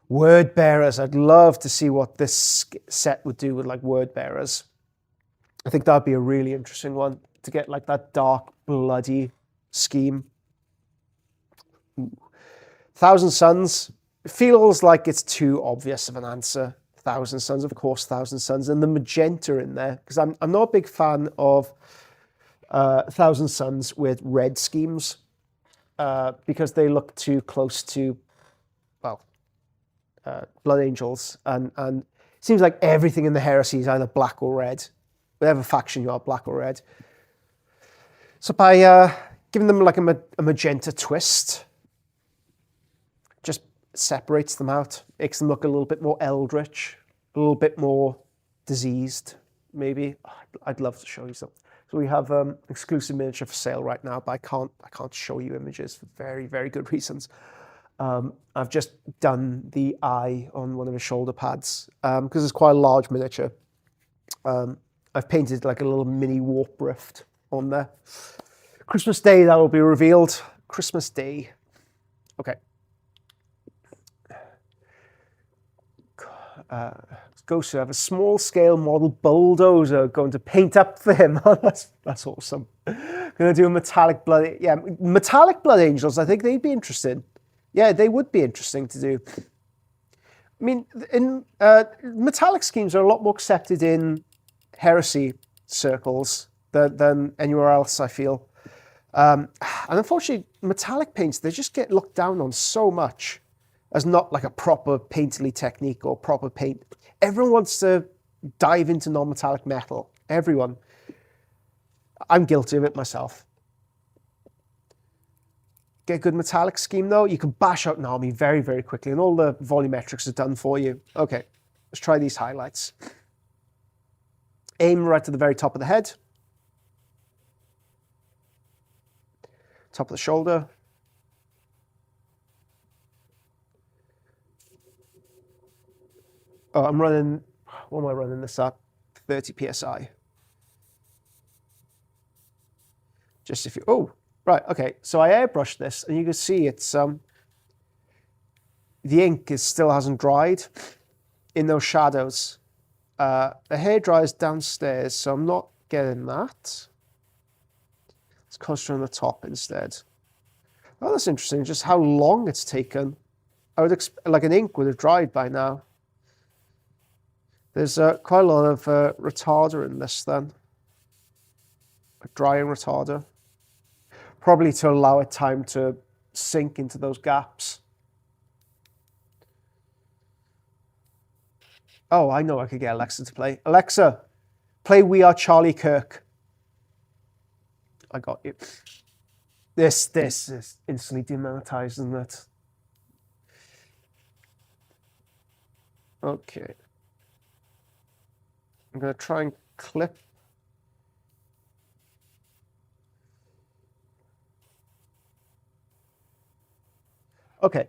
Word bearers, I'd love to see what this set would do with like word bearers. I think that'd be a really interesting one to get like that dark, bloody scheme. Ooh. Thousand Suns, it feels like it's too obvious of an answer. Thousand Suns, of course, Thousand Suns, and the magenta in there, because I'm not a big fan of Thousand Suns with red schemes because they look too close to, well, Blood Angels, and it seems like everything in the Heresy is either black or red. Whatever faction you are, black or red. So by giving them like a magenta twist, just separates them out, makes them look a little bit more eldritch, a little bit more diseased, maybe. I'd love to show you something. So we have exclusive miniature for sale right now, but I can't show you images for very, very good reasons. I've just done the eye on one of the shoulder pads because it's quite a large miniature. I've painted like a little mini warp rift on there. Christmas Day, that will be revealed. Christmas Day. Okay. Ghost, have a small scale model bulldozer going to paint up for him. That's awesome. Going to do a metallic blood. Yeah, metallic blood angels. I think they'd be interesting. Yeah, they would be interesting to do. I mean, in metallic schemes are a lot more accepted in heresy circles than anywhere else, I feel. And unfortunately, metallic paints, they just get looked down on so much as not like a proper painterly technique or proper paint. Everyone wants to dive into non-metallic metal. Everyone. I'm guilty of it myself. Get a good metallic scheme though, you can bash out an army very, very quickly and all the volumetrics are done for you. Okay, let's try these highlights. Aim right to the very top of the head. Top of the shoulder. Oh, I'm running, what am I running this at? 30 PSI. Just if you, oh, right, okay. So I airbrushed this and you can see it's, the ink still hasn't dried in those shadows. The hair dries downstairs, so I'm not getting that. It's closer on the top instead. Oh, that's interesting, just how long it's taken. I would expect, like an ink would have dried by now. There's quite a lot of retarder in this then. A drying retarder. Probably to allow it time to sink into those gaps. Oh, I know I could get Alexa to play. Alexa, play We Are Charlie Kirk. I got you. This is instantly demonetized, isn't it? Okay. I'm going to try and clip. Okay.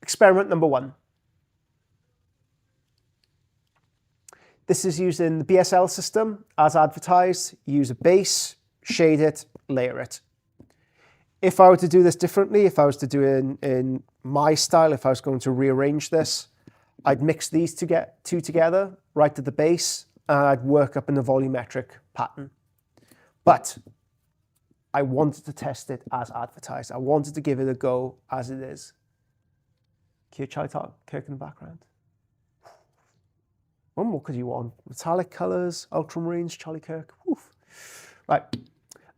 Experiment number 1. This is using the BSL system as advertised. Use a base, shade it, layer it. If I were to do this differently, if I was to do it in my style, if I was going to rearrange this, I'd mix these two together right at the base and I'd work up in the volumetric pattern. But I wanted to test it as advertised. I wanted to give it a go as it is. Can you try Kirk in the background? What more could you want? Metallic colors, ultramarines, Charlie Kirk. Oof. Right.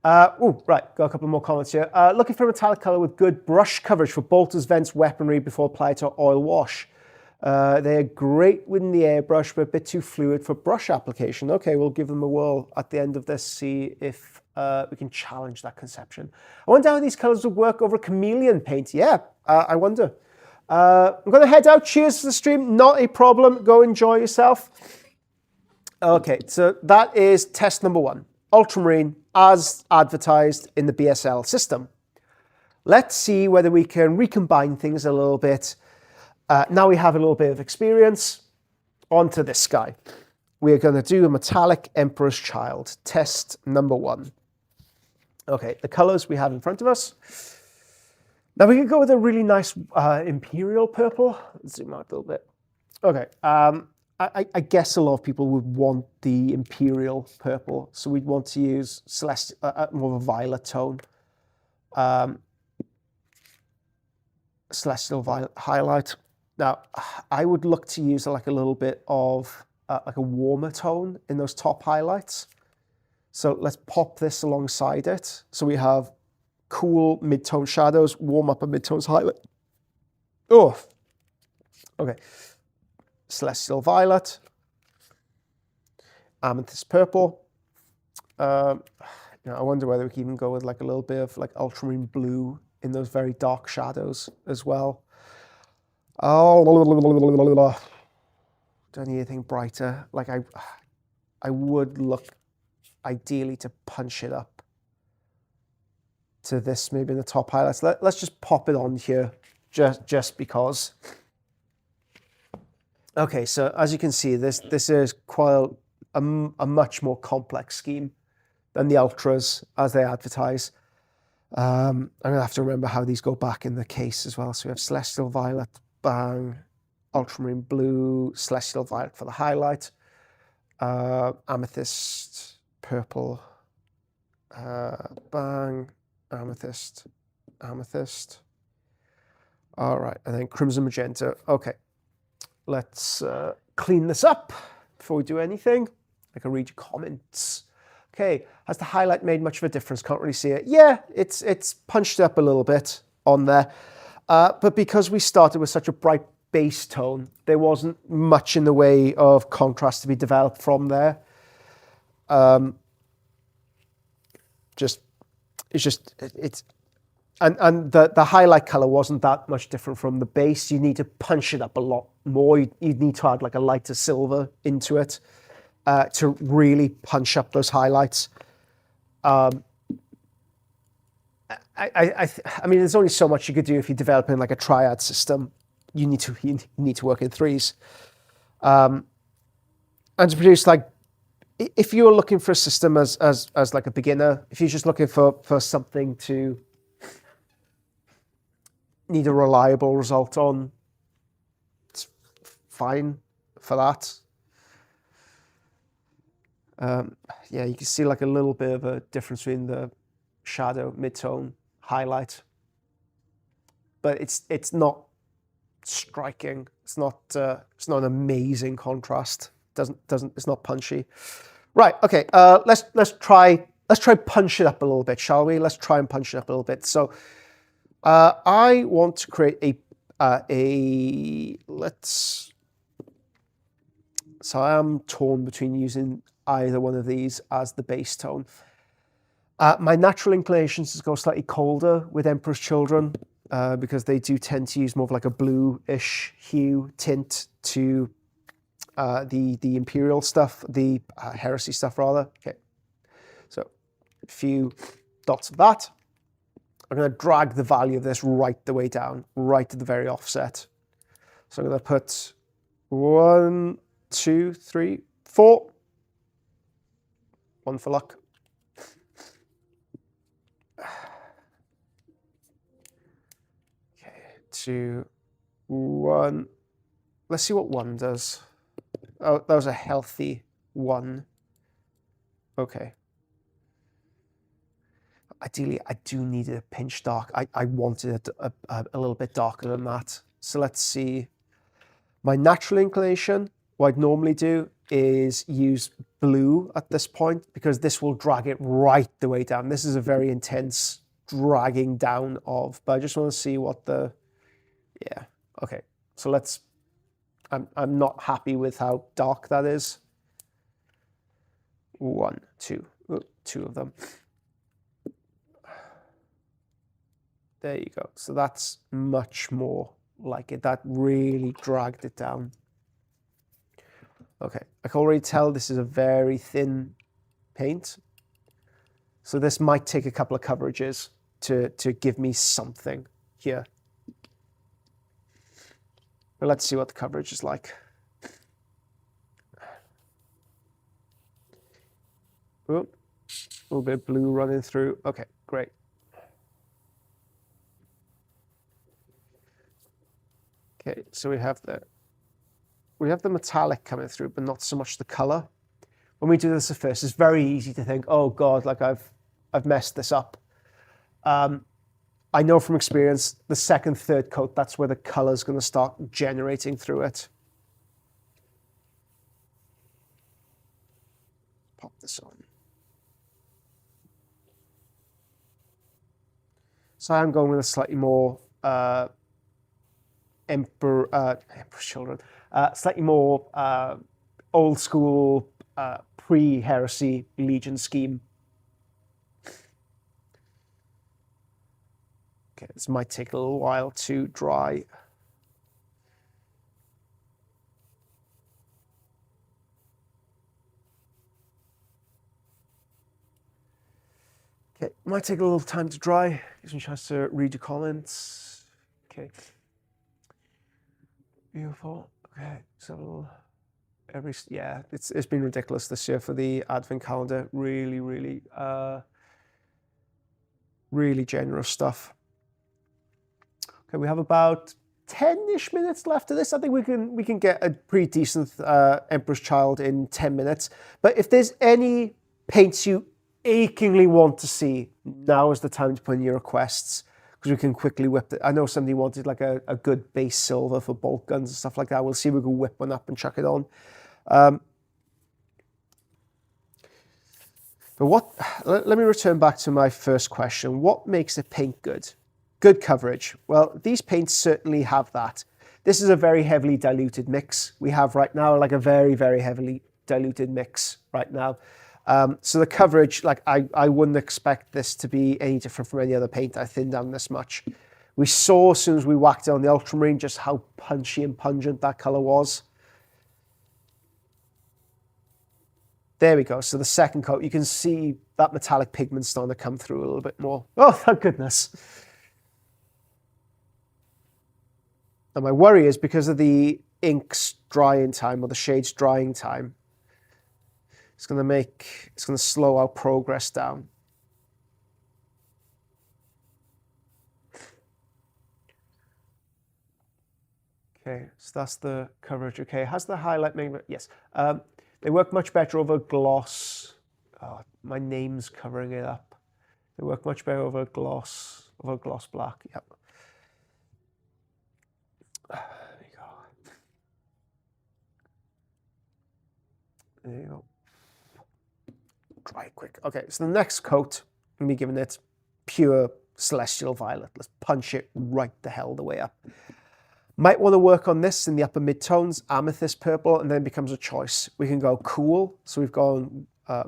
Right. Got a couple more comments here. Looking for a metallic color with good brush coverage for bolters, vents, weaponry before applied to oil wash. They are great within the airbrush, but a bit too fluid for brush application. Okay, we'll give them a whirl at the end of this, see if we can challenge that conception. I wonder how these colors would work over chameleon paint. Yeah, I wonder. I'm going to head out. Cheers to the stream. Not a problem. Go enjoy yourself. Okay, so that is test number 1. Ultramarine as advertised in the BSL system. Let's see whether we can recombine things a little bit. Now we have a little bit of experience. On to this guy. We're going to do a metallic Emperor's Child. Test number 1. Okay, the colors we have in front of us. Now we can go with a really nice imperial purple. Let's zoom out a little bit. Okay, I guess a lot of people would want the imperial purple, so we'd want to use more of a violet tone. Celestial violet highlight. Now, I would look to use like a little bit of like a warmer tone in those top highlights. So let's pop this alongside it. So we have cool mid-tone shadows, warm up a mid-tones highlight. Oh, okay. Celestial violet, amethyst purple. I wonder whether we can even go with like a little bit of like ultramarine blue in those very dark shadows as well. Oh, don't need anything brighter. Like I would look ideally to punch it up to this maybe in the top highlights. Let's just pop it on here just because. Okay, so as you can see, this is quite a much more complex scheme than the Ultras as they advertise. I'm going to have to remember how these go back in the case as well. So we have Celestial Violet, bang, Ultramarine Blue, Celestial Violet for the highlight, Amethyst, Purple, bang, Amethyst, Amethyst. All right, and then Crimson Magenta. Okay, let's clean this up before we do anything. I can read your comments. Okay, has the highlight made much of a difference? Can't really see it. Yeah, it's punched up a little bit on there. But because we started with such a bright base tone, there wasn't much in the way of contrast to be developed from there. And the highlight color wasn't that much different from the base. You need to punch it up a lot more. You need to add like a lighter silver into it to really punch up those highlights. I mean, there's only so much you could do if you're developing like a triad system. You need to work in threes. And to produce like, if you're looking for a system as like a beginner, if you're just looking for something to need a reliable result on, it's fine for that. Yeah, you can see like a little bit of a difference between the shadow, mid-tone, highlight, but it's not striking. It's not an amazing contrast. It's not punchy. Right. Okay. Let's try punch it up a little bit, shall we? Let's try and punch it up a little bit. So I want to create so I am torn between using either one of these as the base tone. My natural inclination is to go slightly colder with Emperor's Children because they do tend to use more of like a blue-ish hue tint to the Imperial stuff, the Heresy stuff rather. Okay, so a few dots of that. I'm going to drag the value of this right the way down, right to the very offset. So I'm going to put 1, 2, 3, 4. 1 for luck. Okay, 2, 1. Let's see what 1 does. Oh, that was a healthy 1. Okay. Ideally, I do need a pinch dark. I wanted it a little bit darker than that. So let's see. My natural inclination, what I'd normally do is use blue at this point because this will drag it right the way down. This is a very intense dragging down of, but I just want to see what the, yeah, okay. So let's, I'm not happy with how dark that is. 1, 2, 2 of them. There you go. So that's much more like it. That really dragged it down. Okay, I can already tell this is a very thin paint. So this might take a couple of coverages to give me something here. But let's see what the coverage is like. Oh, a little bit of blue running through. Okay, great. Okay, so we have the metallic coming through, but not so much the color. When we do this at first, it's very easy to think, oh God, like I've messed this up. I know from experience, the second, third coat, that's where the color's going to start generating through it. Pop this on. So I'm going with a slightly more Emperor's Children, slightly more old school pre-Heresy Legion scheme. Okay, this might take a little while to dry. Okay, might take a little time to dry. Gives me a chance to read your comments. Okay. Beautiful. Okay, so yeah, it's been ridiculous this year for the advent calendar. Really, really, really generous stuff. Okay, we have about 10-ish minutes left of this. I think we can get a pretty decent Emperor's Child in 10 minutes. But if there's any paints you achingly want to see, now is the time to put in your requests, because we can quickly whip it. I know somebody wanted like a good base silver for bolt guns and stuff like that. We'll see if we can whip one up and chuck it on. But let me return back to my first question. What makes a paint good? Good coverage. Well, these paints certainly have that. This is a very heavily diluted mix we have right now, like a very, very heavily diluted mix right now. So the coverage, like I wouldn't expect this to be any different from any other paint I thinned down this much. We saw as soon as we whacked it on the ultramarine just how punchy and pungent that color was. There we go. So the second coat, you can see that metallic pigment starting to come through a little bit more. Oh, thank goodness. And my worry is because of the ink's drying time, or the shade's drying time, it's going to slow our progress down. Okay, so that's the coverage. Okay, has the highlight made? Yes. They work much better over gloss. Oh, my name's covering it up. They work much better over gloss black. Yep. There you go. There you go. Dry it quick. Okay, so the next coat, I'm going to be giving it pure celestial violet. Let's punch it right the hell the way up. Might want to work on this in the upper mid-tones, amethyst purple, and then it becomes a choice. We can go cool, so we've gone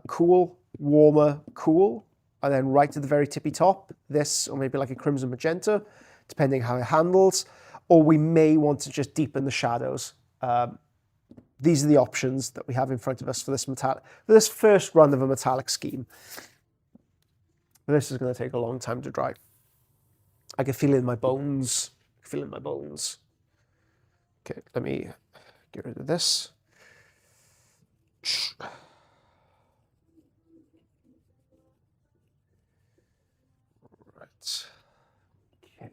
cool, warmer, cool, and then right to the very tippy top, this, or maybe like a crimson magenta, depending how it handles, or we may want to just deepen the shadows. These are the options that we have in front of us for this first run of a metallic scheme. This is going to take a long time to dry. I can feel it in my bones. Okay, let me get rid of this. Right. Okay.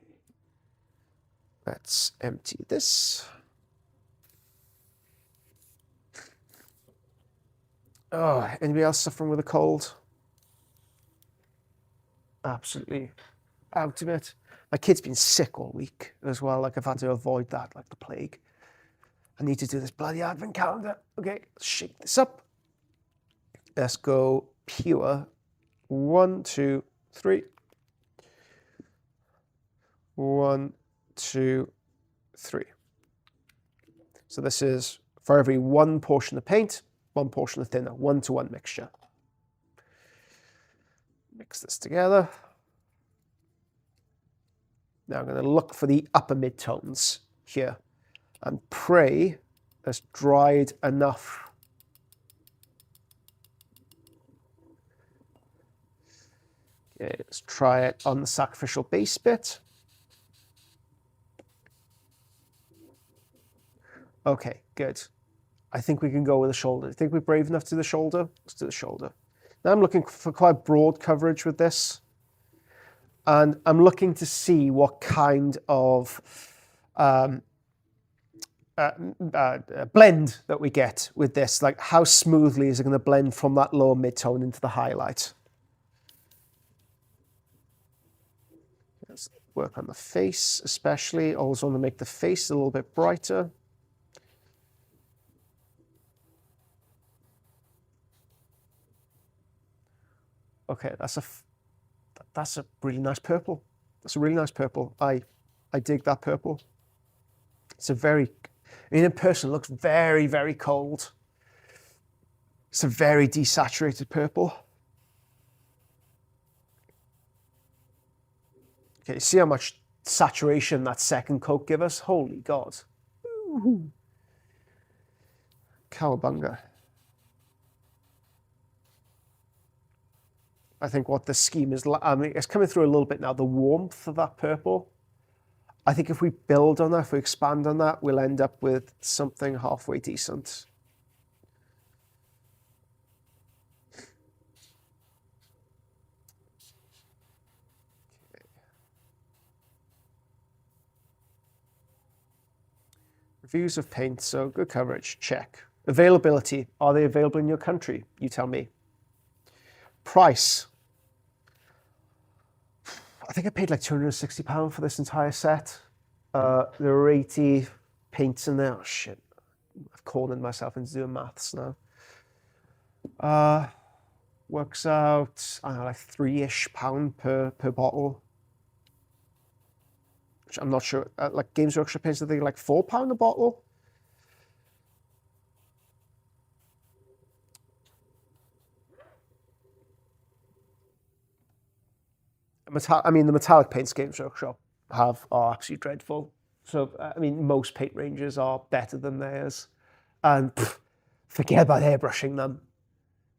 Let's empty this. Oh, anybody else suffering with a cold? Absolutely out of it. My kid's been sick all week as well. Like, I've had to avoid that like the plague. I need to do this bloody advent calendar. Okay, let's shake this up. Let's go pure. 1, 2, 3. 1, 2, 3. So this is for every one portion of paint, one portion of thinner, 1-to-1 mixture. Mix this together. Now I'm going to look for the upper mid-tones here and pray that's dried enough. Okay, let's try it on the sacrificial base bit. Okay, good. I think we can go with the shoulder. I think we're brave enough to do the shoulder. Let's do the shoulder. Now I'm looking for quite broad coverage with this. And I'm looking to see what kind of blend that we get with this. Like, how smoothly is it going to blend from that lower mid-tone into the highlight? Let's work on the face especially. Also want to make the face a little bit brighter. Okay, that's a really nice purple. That's a really nice purple. I dig that purple. It's a very, in person, it looks very, very cold. It's a very desaturated purple. Okay, see how much saturation that second coat give us? Holy God. Cowabunga. I think what the scheme is, I mean, it's coming through a little bit now, the warmth of that purple. I think if we build on that, if we expand on that, we'll end up with something halfway decent. Reviews of paint, so good coverage, check. Availability, are they available in your country? You tell me. Price. I think I paid like £260 for this entire set. There are 80 paints in there. Oh shit, I've cornered myself into doing maths now. Works out, I don't know, like £3-ish per bottle. Which I'm not sure, like Games Workshop paints, I think like £4 a bottle. I mean, the metallic paints Games Workshop have are absolutely dreadful. So, I mean, most paint ranges are better than theirs. And forget about airbrushing them.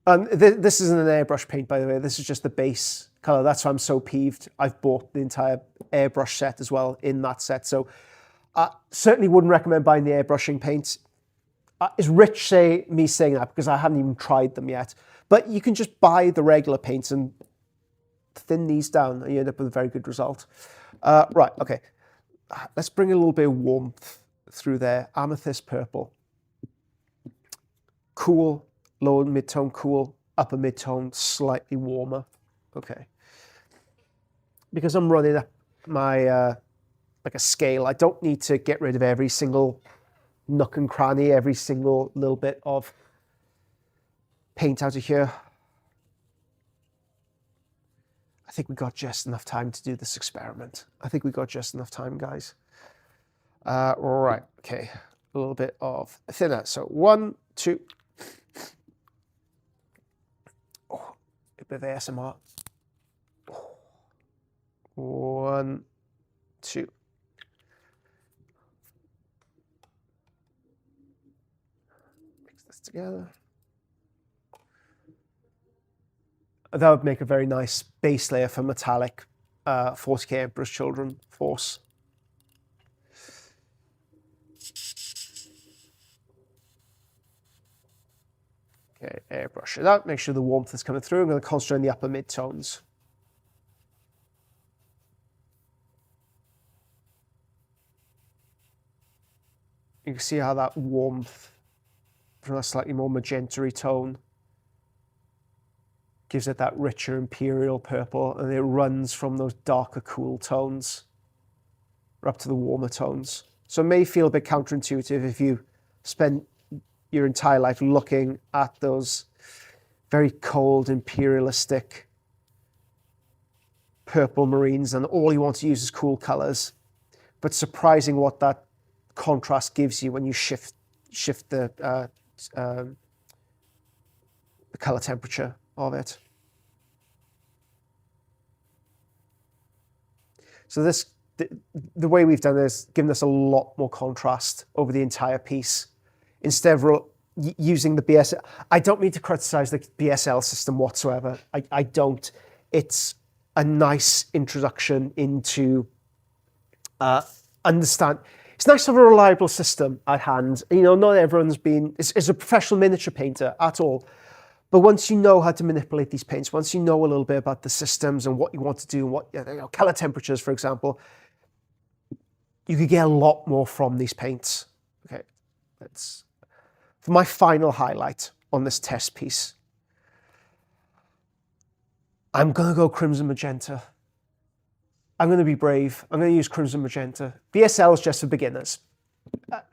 And this isn't an airbrush paint, by the way. This is just the base color. That's why I'm so peeved. I've bought the entire airbrush set as well in that set. So I certainly wouldn't recommend buying the airbrushing paints. It's rich me saying that because I haven't even tried them yet. But you can just buy the regular paints and thin these down and you end up with a very good result. Right, okay. Let's bring a little bit of warmth through there. Amethyst purple. Cool, lower mid-tone cool, upper mid-tone slightly warmer. Okay. Because I'm running up my, like a scale, I don't need to get rid of every single nook and cranny, every single little bit of paint out of here. I think we got just enough time to do this experiment. I think we got just enough time, guys. Right, okay. A little bit of thinner. So 1, 2. Oh, a bit of ASMR. 1, 2. Mix this together. That would make a very nice base layer for metallic 40k Emperor's Children Force. Okay, airbrush it out, make sure the warmth is coming through. I'm going to concentrate on the upper mid-tones. You can see how that warmth from a slightly more magenta-y tone gives it that richer imperial purple, and it runs from those darker cool tones up to the warmer tones. So it may feel a bit counterintuitive if you spend your entire life looking at those very cold imperialistic purple marines and all you want to use is cool colors. But surprising what that contrast gives you when you shift the color temperature of it. So this, the way we've done this, given us a lot more contrast over the entire piece. Instead of using the BSL, I don't mean to criticize the BSL system whatsoever. I don't. It's a nice introduction into understand. It's nice to have a reliable system at hand. You know, not everyone's is a professional miniature painter at all. But once you know how to manipulate these paints, once you know a little bit about the systems and what you want to do, and what, you know, color temperatures, for example, you could get a lot more from these paints. Okay, for my final highlight on this test piece, I'm going to go Crimson Magenta. I'm going to be brave. I'm going to use Crimson Magenta. BSL is just for beginners.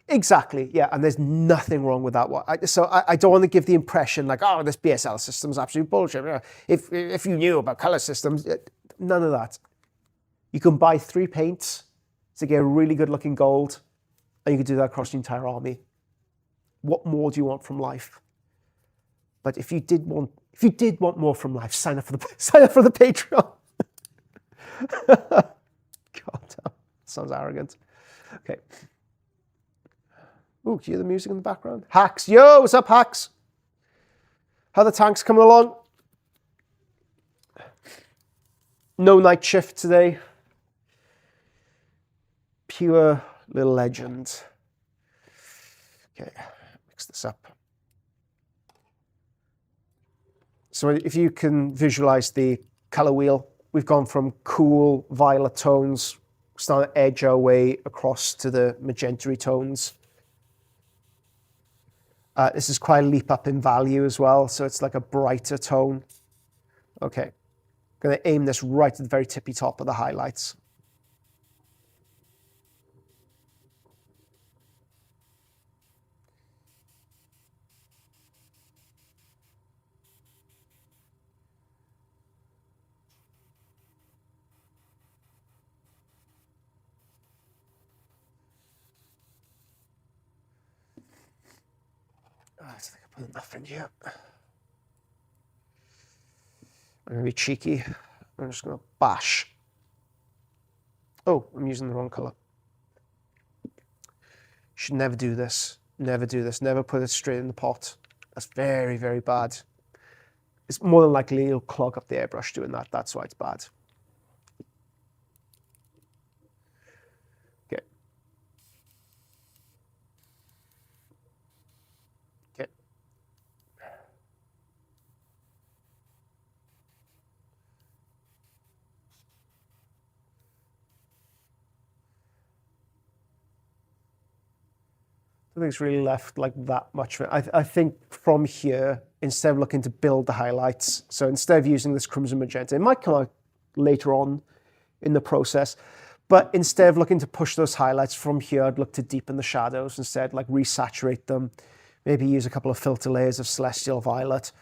Exactly, yeah, and there's nothing wrong with that one. So I don't want to give the impression like, oh, this BSL system is absolute bullshit. If you knew about color systems, none of that. You can buy 3 paints to get a really good looking gold, and you can do that across the entire army. What more do you want from life? But if you did want more from life, sign up for the Patreon. God, that sounds arrogant. Okay. Ooh, can you hear the music in the background? Hacks, yo, what's up, Hacks? How the tanks coming along? No night shift today. pure little legend. Okay, mix this up. So if you can visualize the color wheel, we've gone from cool violet tones, starting to edge our way across to the magenta tones. This is quite a leap up in value as well, so it's like a brighter tone. Okay, I'm going to aim this right at the very tippy top of the highlights. I think I put enough in here. I'm going to be cheeky. I'm just going to bash. Oh, I'm using the wrong color. Should never do this. Never do this. Never put it straight in the pot. That's very, very bad. It's more than likely you'll clog up the airbrush doing that. That's why it's bad. Okay. Okay. I don't think it's really left like that much. I think from here, instead of looking to build the highlights, so instead of using this crimson magenta, it might come out later on in the process, but instead of looking to push those highlights from here, I'd look to deepen the shadows instead, like resaturate them, maybe use a couple of filter layers of celestial violet.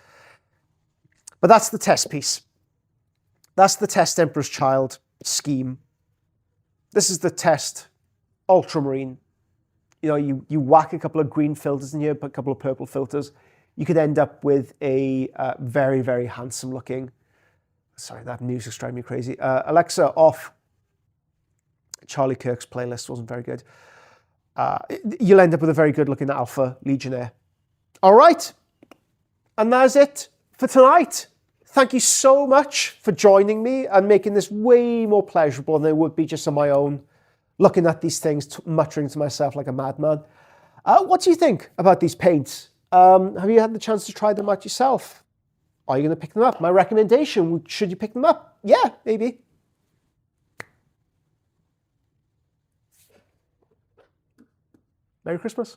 But that's the test piece. That's the test Emperor's Child scheme. This is the test ultramarine. You know, you whack a couple of green filters in here, put a couple of purple filters, you could end up with a very, very handsome looking, sorry, that music's driving me crazy. Alexa, off. Charlie Kirk's playlist wasn't very good. You'll end up with a very good looking Alpha Legionnaire. All right, and that's it for tonight. Thank you so much for joining me and making this way more pleasurable than it would be just on my own, looking at these things, muttering to myself like a madman. What do you think about these paints? Have you had the chance to try them out yourself? Are you going to pick them up? My recommendation, should you pick them up? Yeah, maybe. Merry Christmas.